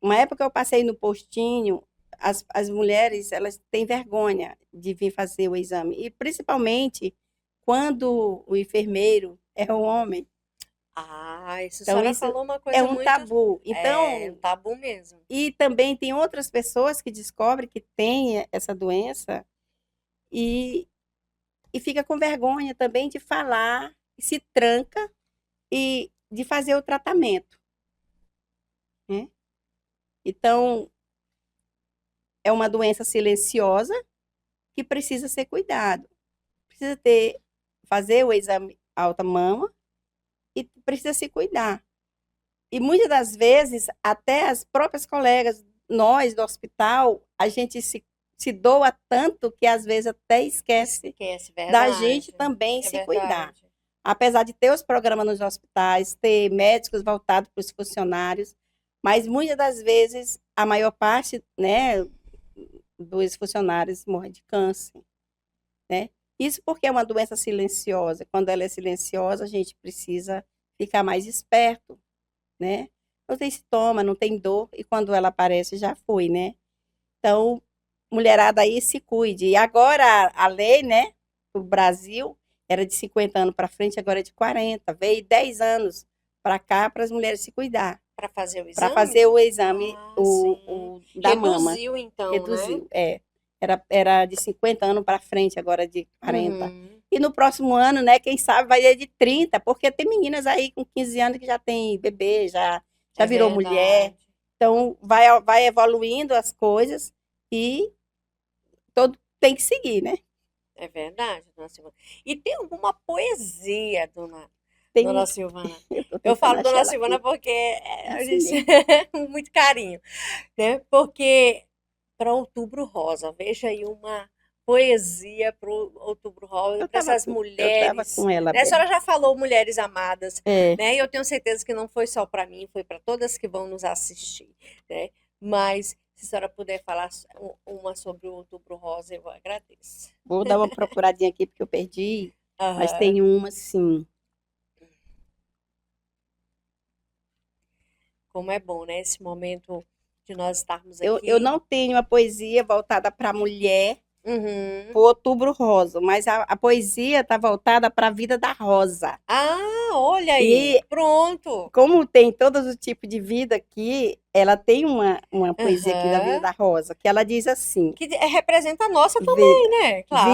uma época eu passei no postinho, as mulheres, elas têm vergonha de vir fazer o exame, e principalmente quando o enfermeiro é um homem. Essa Então, senhora isso falou uma é coisa um muito... tabu. É um Então, tabu mesmo. e também tem outras pessoas que descobrem que têm essa doença e, e fica com vergonha também de falar, se tranca e de fazer o tratamento, né? Então, é uma doença silenciosa que precisa ser cuidado. Precisa fazer o exame alta mama e precisa se cuidar. E muitas das vezes, até as próprias colegas, nós do hospital, a gente se doa tanto que às vezes até esquece da verdade. gente também É se cuidar. verdade. Apesar de ter os programas nos hospitais, ter médicos voltados para os funcionários, mas muitas das vezes a maior parte, né, dos funcionários morre de câncer, né? Isso porque é uma doença silenciosa. Quando ela é silenciosa, a gente precisa ficar mais esperto, né? Não tem sintoma, não tem dor, e quando ela aparece, já foi, né? Então, mulherada aí se cuide. E agora a lei, né, do Brasil, era de 50 anos para frente, agora é de 40. Veio 10 anos para cá para as mulheres se cuidar. Para fazer o Para exame? fazer o exame Sim. o da mama. Reduziu, então, Reduziu, né? Era de 50 anos para frente, agora é de 40. Uhum. E no próximo ano, né, quem sabe vai ser de 30, porque tem meninas aí com 15 anos que já tem bebê, já virou mulher. Verdade. Então, vai evoluindo as coisas e todo tem que seguir, né? É verdade, dona Silvana. E tem alguma poesia, dona Tem, Silvana? tô Eu falo tentando dona achar ela Silvana aqui. porque a Assim gente mesmo. muito carinho, né? Porque para Outubro Rosa, veja aí uma poesia para o Outubro Rosa, para essas Eu tava mulheres, com ela né? A aberta. senhora já falou mulheres amadas, É, né? E eu tenho certeza que não foi só para mim, foi para todas que vão nos assistir, né? Mas se a senhora puder falar uma sobre o Outubro Rosa, eu agradeço. vou dar uma procuradinha aqui porque eu perdi, mas Aham. tem uma sim. Como é bom, né? Esse momento de nós estarmos Eu aqui. não tenho a poesia voltada para a mulher, Uhum. para o Outubro Rosa, mas a poesia está voltada para a vida da Rosa. Olha aí, E pronto. como tem todos os tipos de vida aqui, ela tem uma poesia aqui da vida Aham. da Rosa, que ela diz assim: Que representa a nossa também, vida, né? Claro.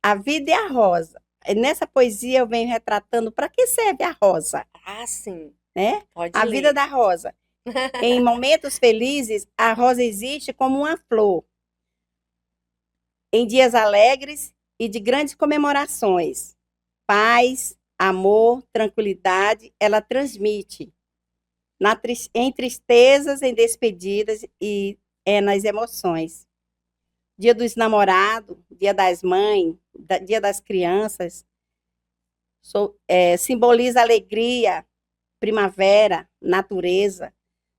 a vida é a rosa. E nessa poesia eu venho retratando para que serve a rosa, Sim. né? Pode A vida ler. da rosa. Em momentos felizes, a rosa existe como uma flor. Em dias alegres e de grandes comemorações, paz, amor, tranquilidade, ela transmite. Em tristezas, em despedidas e nas emoções. Dia dos namorados, dia das mães, dia das crianças, simboliza alegria, primavera, natureza.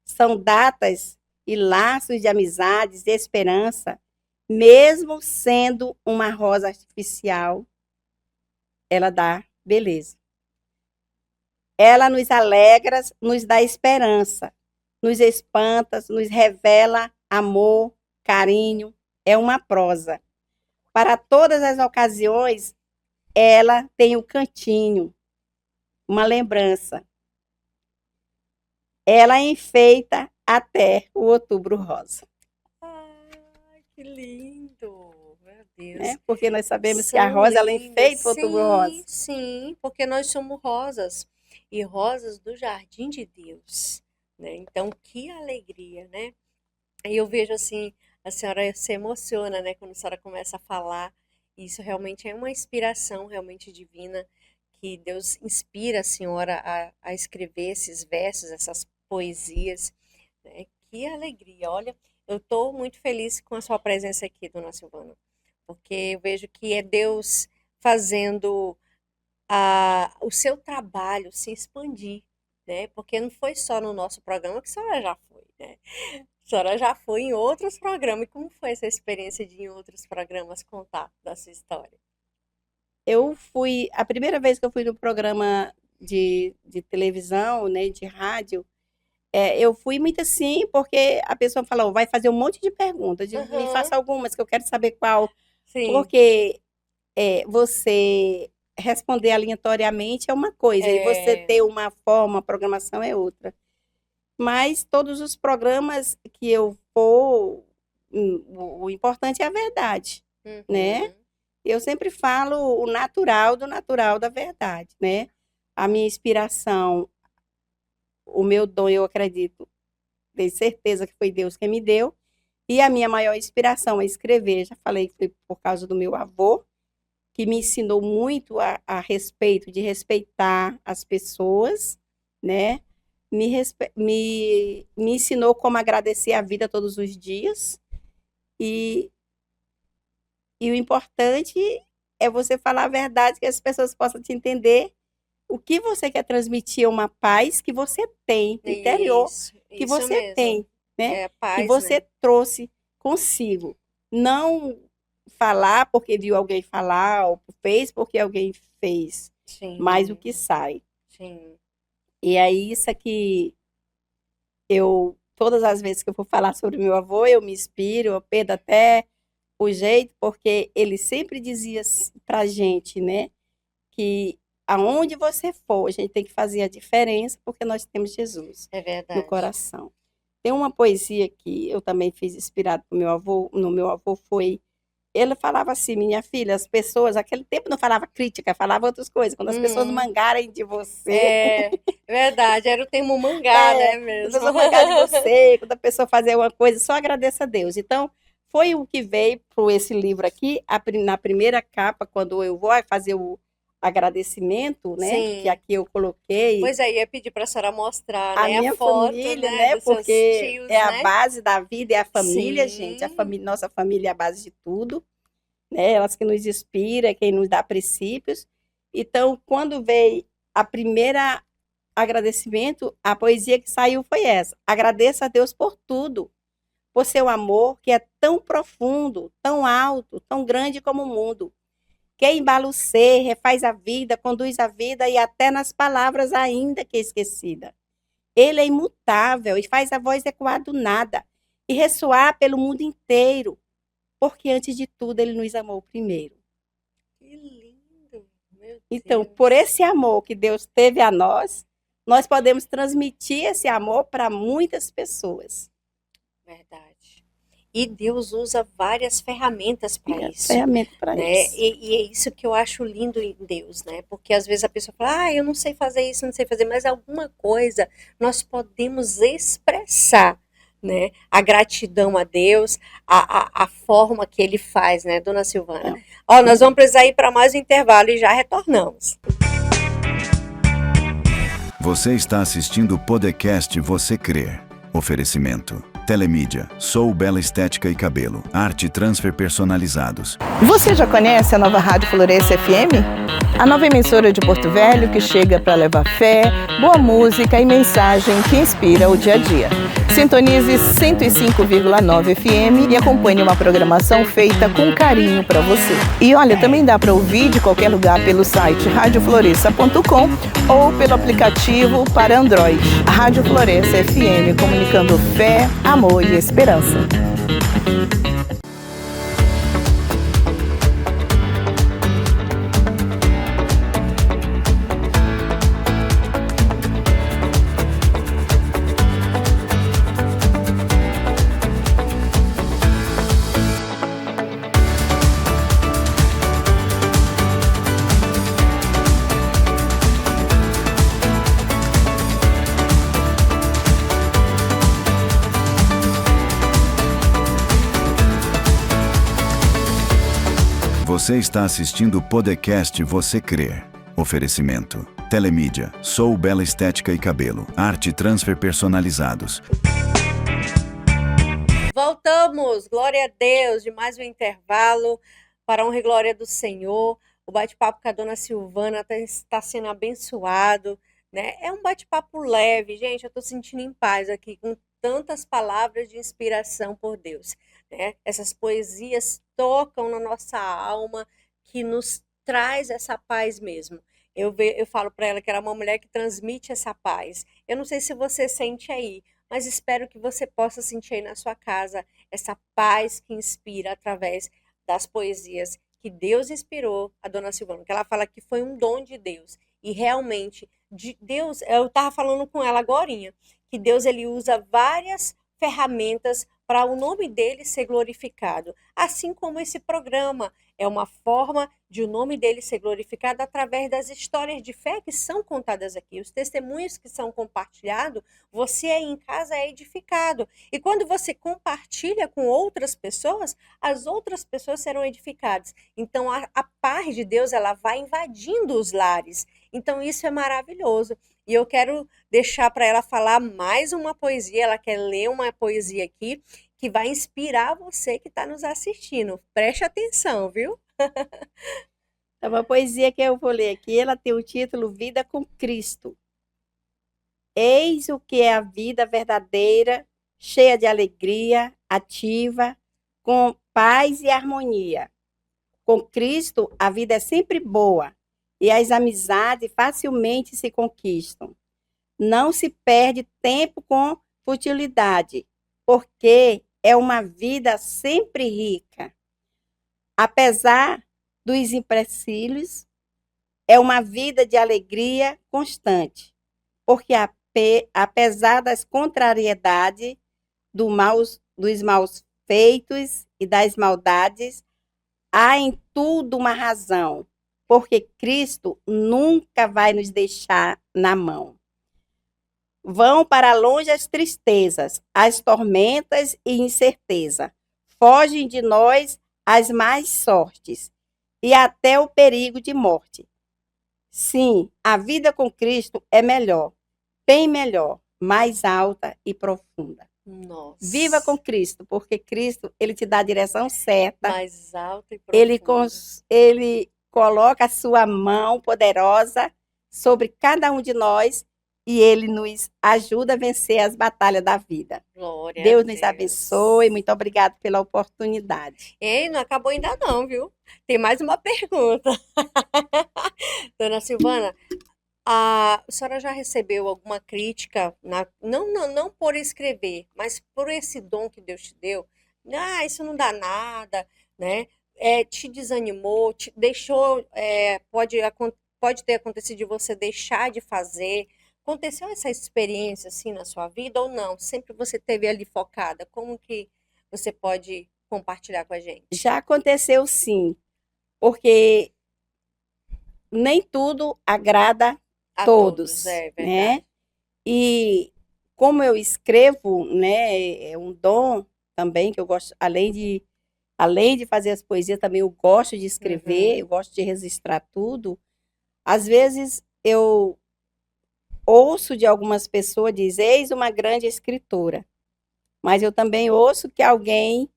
São datas e laços de amizades e esperança, mesmo sendo uma rosa artificial, ela dá beleza. Ela nos alegra, nos dá esperança, nos espanta, nos revela amor, carinho. É uma prosa. Para todas as ocasiões, ela tem um cantinho, uma lembrança. Ela enfeita até o Outubro Rosa. Que lindo, meu Deus. Né? Porque nós sabemos que São a rosa ela lindas. enfeita o Outubro Rosa. Sim, porque nós somos rosas e rosas do jardim de Deus, né? Então, que alegria, né? E eu vejo assim, a senhora se emociona, né, quando a senhora começa a falar. Isso realmente é uma inspiração realmente divina, que Deus inspira a senhora a escrever esses versos, essas poesias, né? Que alegria! Olha, eu estou muito feliz com a sua presença aqui, dona Silvana, porque eu vejo que é Deus fazendo o seu trabalho se expandir, né? Porque não foi só no nosso programa que a senhora já foi, né? A senhora já foi em outros programas. E como foi essa experiência de ir em outros programas contar da sua história? a primeira vez que eu fui no programa de televisão, né, de rádio, eu fui muito assim, porque a pessoa falou, vai fazer um monte de perguntas, me Aham. faça algumas que eu quero saber qual, Sim. porque você responder aleatoriamente é uma coisa, e você ter uma forma, uma programação é outra. Mas todos os programas que eu for, o importante é a verdade, né? Uhum. Eu sempre falo o natural do natural da verdade, né? A minha inspiração, o meu dom, eu acredito, tenho certeza que foi Deus que me deu. E a minha maior inspiração é escrever. Já falei que foi por causa do meu avô, que me ensinou muito a respeito de respeitar as pessoas, né? Me ensinou como agradecer a vida todos os dias. E, e o importante é você falar a verdade, que as pessoas possam te entender o que você quer transmitir, é uma paz que você tem, interior, que Isso você mesmo. tem, né? É a Que paz, você né? trouxe consigo. Não falar porque viu alguém falar, ou fez porque alguém fez, mas o Sim, que sai. sim. E é isso que todas as vezes que eu for falar sobre meu avô, eu me inspiro, eu perdo até o jeito, porque ele sempre dizia pra gente, né, que aonde você for, a gente tem que fazer a diferença, porque nós temos Jesus É no verdade. coração. Tem uma poesia que eu também fiz inspirado no meu avô, ele falava assim, minha filha, as pessoas, aquele tempo não falava crítica, falava outras coisas, quando as pessoas mangarem de você, É verdade, era o termo mangá, né, quando a mesmo? pessoa mangar de você, quando a pessoa fazer uma coisa, só agradeça a Deus. Então, foi o que veio para esse livro aqui, na primeira capa, quando eu vou fazer o agradecimento, né, que Sim. aqui eu coloquei, Pois é, ia pedir para a senhora mostrar, a né, a minha foto, família, né, né, dos seus porque tios, é a né? base da vida, é a família, gente, Sim. nossa família é a base de tudo, né, elas que nos inspiram, quem nos dá princípios. Então, quando veio a primeira agradecimento, a poesia que saiu foi essa: agradeça a Deus por tudo, por seu amor que é tão profundo, tão alto, tão grande como o mundo. Que embala o ser, refaz a vida, conduz a vida e até nas palavras ainda que esquecida. Ele é imutável e faz a voz ecoar do nada e ressoar pelo mundo inteiro, porque antes de tudo ele nos amou primeiro. Que lindo, meu Então, por Deus. esse amor que Deus teve a nós podemos transmitir esse amor para muitas pessoas. Verdade. E Deus usa várias ferramentas para É isso, ferramenta para né? isso. E é isso que eu acho lindo em Deus, né? Porque às vezes a pessoa fala, eu não sei fazer isso, não sei fazer, mas alguma coisa nós podemos expressar, né? A gratidão a Deus, a forma que Ele faz, né, dona Silvana? Então, Ó, nós vamos precisar ir para mais um intervalo e já retornamos. Você está assistindo o podcast Você Crer. Oferecimento. Telemídia, Sou Bela Estética e Cabelo, Arte Transfer Personalizados. Você já conhece a nova Rádio Floresce FM? A nova emissora de Porto Velho que chega para levar fé, boa música e mensagem que inspira o dia a dia. Sintonize 105,9 FM e acompanhe uma programação feita com carinho para você. E olha, também dá para ouvir de qualquer lugar pelo site radiofloresta.com ou pelo aplicativo para Android. A Rádio Floresce FM, comunicando fé, amor e esperança. Você está assistindo o podcast Você Crer. Oferecimento. Telemídia, Sou Bela Estética e Cabelo, Arte Transfer Personalizados. Voltamos, glória a Deus, de mais um intervalo para a honra e glória do Senhor. O bate-papo com a dona Silvana está sendo abençoado, né? É um bate-papo leve, gente. Eu estou sentindo em paz aqui, com tantas palavras de inspiração por Deus, né? Essas poesias tocam na nossa alma, que nos traz essa paz mesmo. Eu falo para ela que ela é uma mulher que transmite essa paz. Eu não sei se você sente aí, mas espero que você possa sentir aí na sua casa essa paz que inspira através das poesias que Deus inspirou a Dona Silvana, que ela fala que foi um dom de Deus. E realmente, de Deus, eu estava falando com ela agorinha, que Deus ele usa várias ferramentas para o nome dele ser glorificado. Assim como esse programa é uma forma de o nome dele ser glorificado através das histórias de fé que são contadas aqui, os testemunhos que são compartilhados, você aí em casa é edificado. E quando você compartilha com outras pessoas, as outras pessoas serão edificadas. Então a paz de Deus ela vai invadindo os lares. Então isso é maravilhoso. E eu quero deixar para ela falar mais uma poesia, ela quer ler uma poesia aqui que vai inspirar você que está nos assistindo. Preste atenção, viu? Então, uma poesia que eu vou ler aqui, ela tem o título Vida com Cristo. Eis o que é a vida verdadeira, cheia de alegria, ativa, com paz e harmonia. Com Cristo, a vida é sempre boa e as amizades facilmente se conquistam. Não se perde tempo com futilidade, porque é uma vida sempre rica. Apesar dos empecilhos, é uma vida de alegria constante, porque apesar das contrariedades, dos maus feitos e das maldades, há em tudo uma razão, porque Cristo nunca vai nos deixar na mão. Vão para longe as tristezas, as tormentas e incerteza. Fogem de nós as más sortes e até o perigo de morte. Sim, a vida com Cristo é melhor, bem melhor, mais alta e profunda. Nossa. Viva com Cristo, porque Cristo, ele te dá a direção certa. Mais alta e profunda. Ele coloca a sua mão poderosa sobre cada um de nós e ele nos ajuda a vencer as batalhas da vida. Glória Deus a nos abençoe. Muito obrigada pela oportunidade. Ei, não acabou ainda não, viu? Tem mais uma pergunta. Dona Silvana, a senhora já recebeu alguma crítica, não por escrever, mas por esse dom que Deus te deu? Ah, isso não dá nada, né? Te desanimou, te deixou, pode ter acontecido de você deixar de fazer. Aconteceu essa experiência assim na sua vida ou não? Sempre você esteve ali focada? Como que você pode compartilhar com a gente? Já aconteceu sim, porque nem tudo agrada A todos, é verdade. né? E como eu escrevo, né, é um dom também que eu gosto, além de fazer as poesias, também eu gosto de escrever, eu gosto de registrar tudo. Às vezes eu ouço de algumas pessoas dizer, eis uma grande escritora. Mas eu também ouço que alguém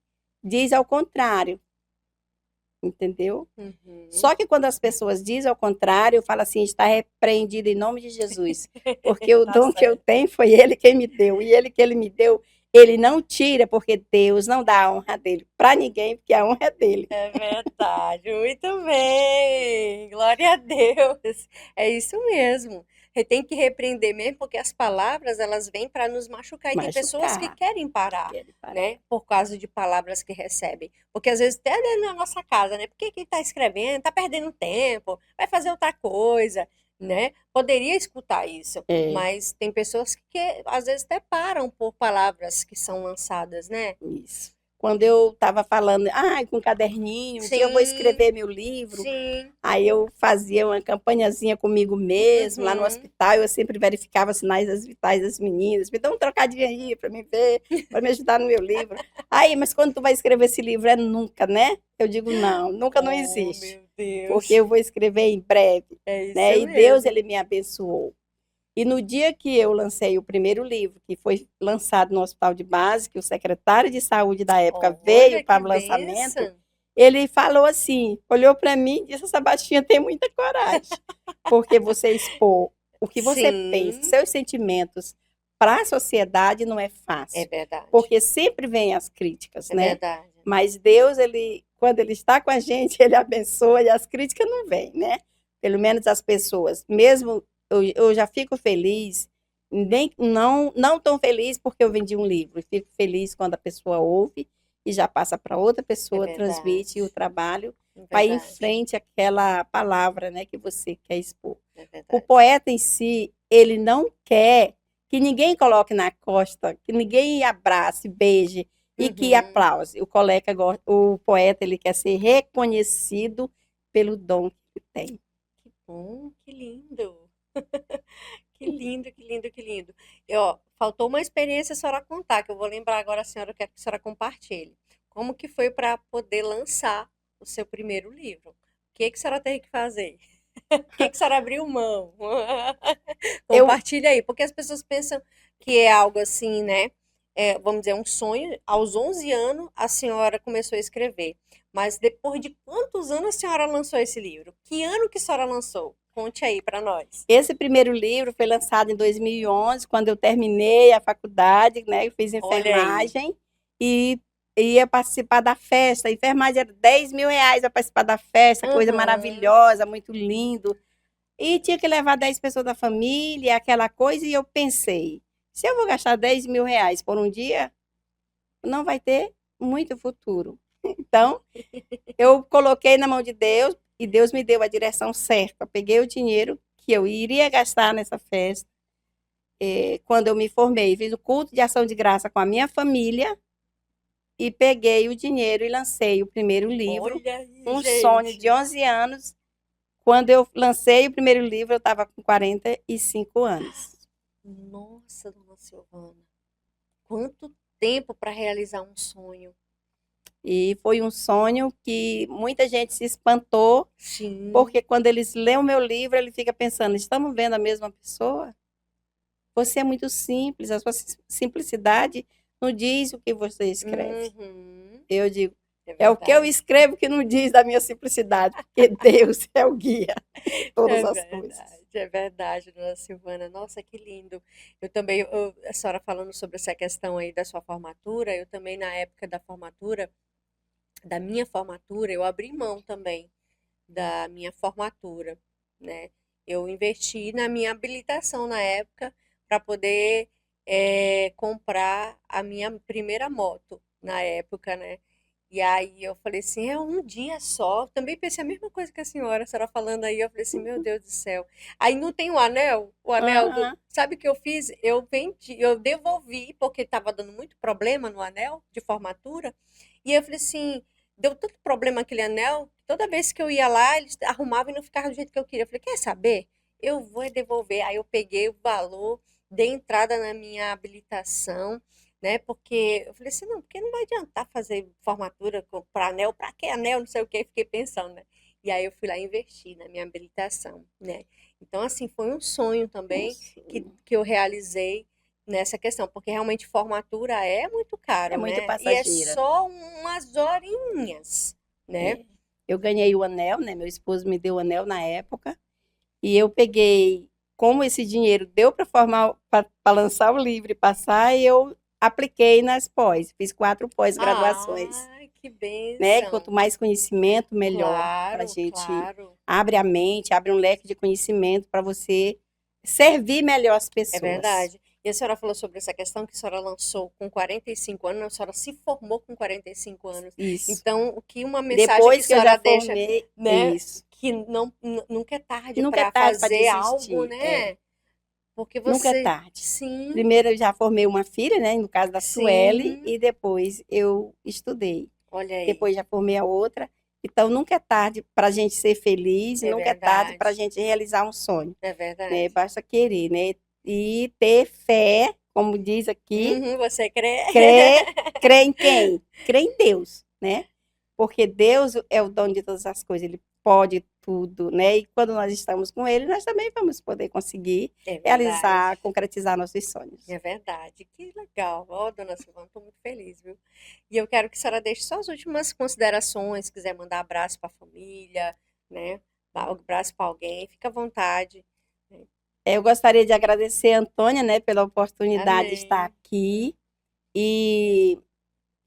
diz ao contrário. Entendeu? Só que quando as pessoas dizem ao contrário, eu falo assim, está repreendido em nome de Jesus. Porque o dom que eu tenho foi ele quem me deu. E ele que ele me deu, ele não tira, porque Deus não dá a honra dele para ninguém, porque a honra é dele. É verdade, muito bem, glória a Deus, é isso mesmo. Tem que repreender mesmo, porque as palavras, elas vêm para nos machucar. E tem pessoas que querem parar, né? Por causa de palavras que recebem. Porque às vezes até dentro da nossa casa, né? Por que está escrevendo? Está perdendo tempo, vai fazer outra coisa, né? Poderia escutar isso, mas tem pessoas que às vezes até param por palavras que são lançadas, né? Isso. Quando eu estava falando, com um caderninho, um dia eu vou escrever meu livro. Sim. Aí eu fazia uma campanhazinha comigo mesmo, lá no hospital, eu sempre verificava sinais vitais das meninas, me dá um trocadinho aí para me ver, para me ajudar no meu livro. Aí, mas quando tu vai escrever esse livro, é nunca, né? Eu digo, não, nunca não existe. Meu Deus. Porque eu vou escrever em breve. É isso né? mesmo. E Deus, ele me abençoou. E no dia que eu lancei o primeiro livro, que foi lançado no Hospital de Base, que o secretário de saúde da época veio para o lançamento, ele falou assim, olhou para mim e disse, essa baixinha tem muita coragem, porque você expor o que você pensa, seus sentimentos para a sociedade não é fácil. É verdade. Porque sempre vem as críticas, né? É verdade. Mas Deus, ele quando ele está com a gente, ele abençoa e as críticas não vêm, né? Pelo menos as pessoas. Mesmo eu já fico feliz, não tão feliz porque eu vendi um livro. Fico feliz quando a pessoa ouve e já passa para outra pessoa, transmite o trabalho para ir em frente aquela palavra, né, que você quer expor. O poeta em si, ele não quer que ninguém coloque na costa, que ninguém abrace, beije e que aplause. O poeta, ele quer ser reconhecido pelo dom que tem. Que bom, que lindo. Que lindo, que lindo, que lindo. E, ó, faltou uma experiência a senhora contar, que eu vou lembrar agora a senhora, eu quero que a senhora compartilhe. Como que foi para poder lançar o seu primeiro livro? O que que a senhora teve que fazer? O que que a senhora abriu mão? Compartilha aí, porque as pessoas pensam que é algo assim, né? Vamos dizer, um sonho. Aos 11 anos, a senhora começou a escrever. Mas depois de quantos anos a senhora lançou esse livro? Que ano que a senhora lançou? Conte aí para nós. Esse primeiro livro foi lançado em 2011, quando eu terminei a faculdade, né? Eu fiz enfermagem e ia participar da festa. A enfermagem era R$ 10.000 para participar da festa, coisa maravilhosa, muito lindo. E tinha que levar 10 pessoas da família, aquela coisa, e eu pensei, se eu vou gastar R$ 10.000 por um dia, não vai ter muito futuro. Então, eu coloquei na mão de Deus e Deus me deu a direção certa. Eu peguei o dinheiro que eu iria gastar nessa festa. Quando eu me formei, fiz o culto de ação de graça com a minha família e peguei o dinheiro e lancei o primeiro livro. Olha aí, Um gente. sonho de 11 anos. Quando eu lancei o primeiro livro, eu estava com 45 anos. Nossa, dona Silvana. Quanto tempo para realizar um sonho. E foi um sonho que muita gente se espantou, Sim. porque quando eles lêem o meu livro, ele fica pensando, estamos vendo a mesma pessoa? Você é muito simples, a sua simplicidade não diz o que você escreve. Eu digo, é o que eu escrevo que não diz da minha simplicidade, porque Deus é o guia de todas as coisas. É verdade, dona Silvana. Nossa, que lindo. Eu também, a senhora falando sobre essa questão aí da sua formatura, eu também, na época da minha formatura, eu abri mão também da minha formatura, né? Eu investi na minha habilitação na época para poder comprar a minha primeira moto na época, né? E aí eu falei assim, é um dia só. Também pensei a mesma coisa que a senhora falando aí. Eu falei assim, meu Deus do céu. Aí não tem o anel sabe o que eu fiz? Eu vendi, eu devolvi, porque estava dando muito problema no anel de formatura. E eu falei assim, deu tanto problema aquele anel, toda vez que eu ia lá, eles arrumavam e não ficava do jeito que eu queria. Eu falei, quer saber? Eu vou devolver. Aí eu peguei o valor, dei entrada na minha habilitação, né? Porque eu falei assim, não, porque não vai adiantar fazer formatura para anel, para que anel, não sei o que, fiquei pensando, né? E aí eu fui lá investir na minha habilitação, né? Então, assim, foi um sonho também que eu realizei nessa questão, porque realmente formatura é muito caro, É muito né? E é passageira. só umas horinhas, né? Eu ganhei o anel, né? Meu esposo me deu o anel na época, e eu peguei, como esse dinheiro deu para lançar o livro e passar, eu apliquei nas pós, fiz 4 pós-graduações. Ai, que bênção. Né? Quanto mais conhecimento, melhor. Para a gente abre a mente, abre um leque de conhecimento para você servir melhor as pessoas. É verdade. E a senhora falou sobre essa questão que a senhora lançou com 45 anos, a senhora se formou com 45 anos. Isso. Então, o que uma mensagem Depois que a senhora deixa, formei, né? Isso. Que nunca é tarde para fazer algo, né? Porque você... Nunca é tarde. Sim. Primeiro eu já formei uma filha, né? No caso da Sueli, e depois eu estudei. Olha aí. Depois já formei a outra. Então, nunca é tarde para a gente ser feliz, nunca é tarde para a gente realizar um sonho. É verdade. Né? Basta querer, né? E ter fé, como diz aqui. Você crê? Crê em quem? Crê em Deus, né? Porque Deus é o dono de todas as coisas, Ele pode tudo, né? E quando nós estamos com Ele, nós também vamos poder conseguir realizar, concretizar nossos sonhos. É verdade, que legal. Ó, dona Silvana, estou muito feliz, viu? E eu quero que a senhora deixe só as últimas considerações, se quiser mandar abraço para a família, né? Abraço para alguém, fica à vontade. Eu gostaria de agradecer a Antônia, né, pela oportunidade de estar aqui. E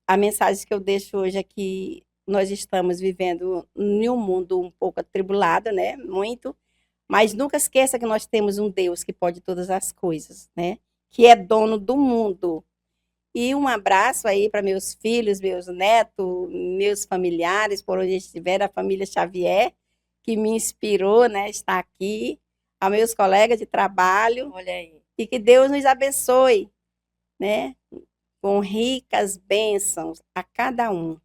a mensagem que eu deixo hoje aqui nós estamos vivendo em um mundo um pouco atribulado, né? Muito. Mas nunca esqueça que nós temos um Deus que pode todas as coisas, né? Que é dono do mundo. E um abraço aí para meus filhos, meus netos, meus familiares, por onde estiver, a família Xavier, que me inspirou, né? Estar aqui. A meus colegas de trabalho. Olha aí. E que Deus nos abençoe, né? Com ricas bênçãos a cada um.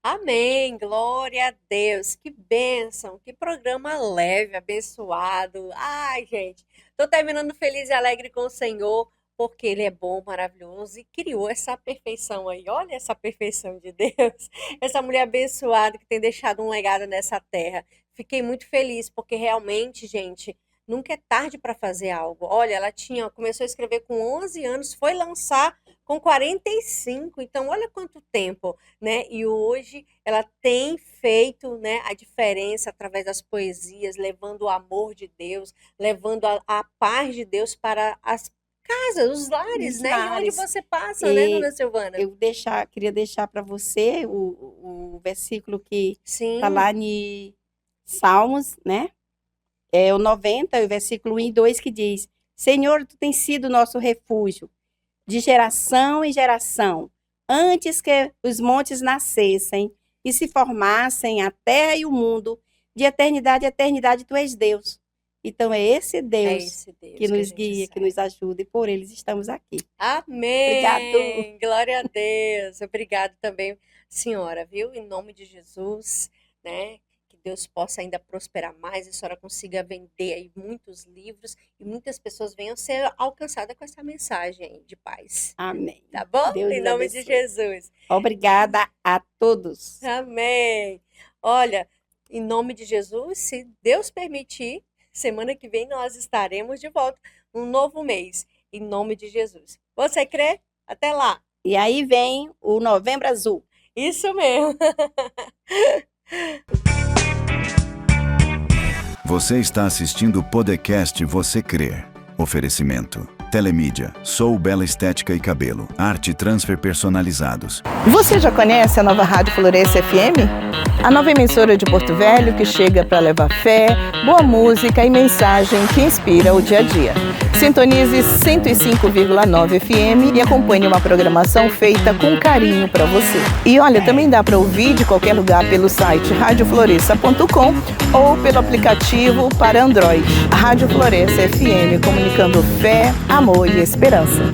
Amém, glória a Deus, que bênção, que programa leve, abençoado. Ai, gente, tô terminando feliz e alegre com o Senhor, porque Ele é bom, maravilhoso e criou essa perfeição aí. Olha essa perfeição de Deus, essa mulher abençoada que tem deixado um legado nessa terra. Fiquei muito feliz, porque realmente, gente, nunca é tarde para fazer algo. Olha, ela começou a escrever com 11 anos, foi lançar com 45, então olha quanto tempo, né? E hoje ela tem feito, né, a diferença através das poesias, levando o amor de Deus, levando a paz de Deus para as casas, os lares, Os né? E onde lares. você passa, né, dona Silvana? Queria deixar para você o versículo que Sim, está lá em Salmos, né? É o 90, o versículo 1 e 2, que diz: Senhor, tu tens sido nosso refúgio, de geração em geração, antes que os montes nascessem e se formassem a terra e o mundo, de eternidade a eternidade tu és Deus. Então é esse é Deus esse Deus que a nos gente guia, que serve. nos ajuda, e por eles estamos aqui. Amém. Obrigado. Glória a Deus. Obrigado também, senhora, viu? Em nome de Jesus, né? Que Deus possa ainda prosperar mais, e a senhora consiga vender aí muitos livros e muitas pessoas venham ser alcançadas com essa mensagem aí de paz. Amém. Tá bom? Deus Em nos nome de abençoe. Jesus. Obrigada a todos. Amém. Olha, em nome de Jesus, se Deus permitir, semana que vem nós estaremos de volta, um novo mês, em nome de Jesus. Você crê? Até lá. E aí vem o Novembro Azul. Isso mesmo. Você está assistindo o podcast Você Crer. Oferecimento: Telemídia, Sou Bela Estética e Cabelo, Arte Transfer Personalizados. Você já conhece a nova Rádio Floresce FM? A nova emissora de Porto Velho que chega para levar fé, boa música e mensagem que inspira o dia a dia. Sintonize 105,9 FM e acompanhe uma programação feita com carinho para você. E olha, também dá para ouvir de qualquer lugar pelo site radiofloresta.com ou pelo aplicativo para Android. Rádio Floresce FM, comunicando fé, amor e esperança.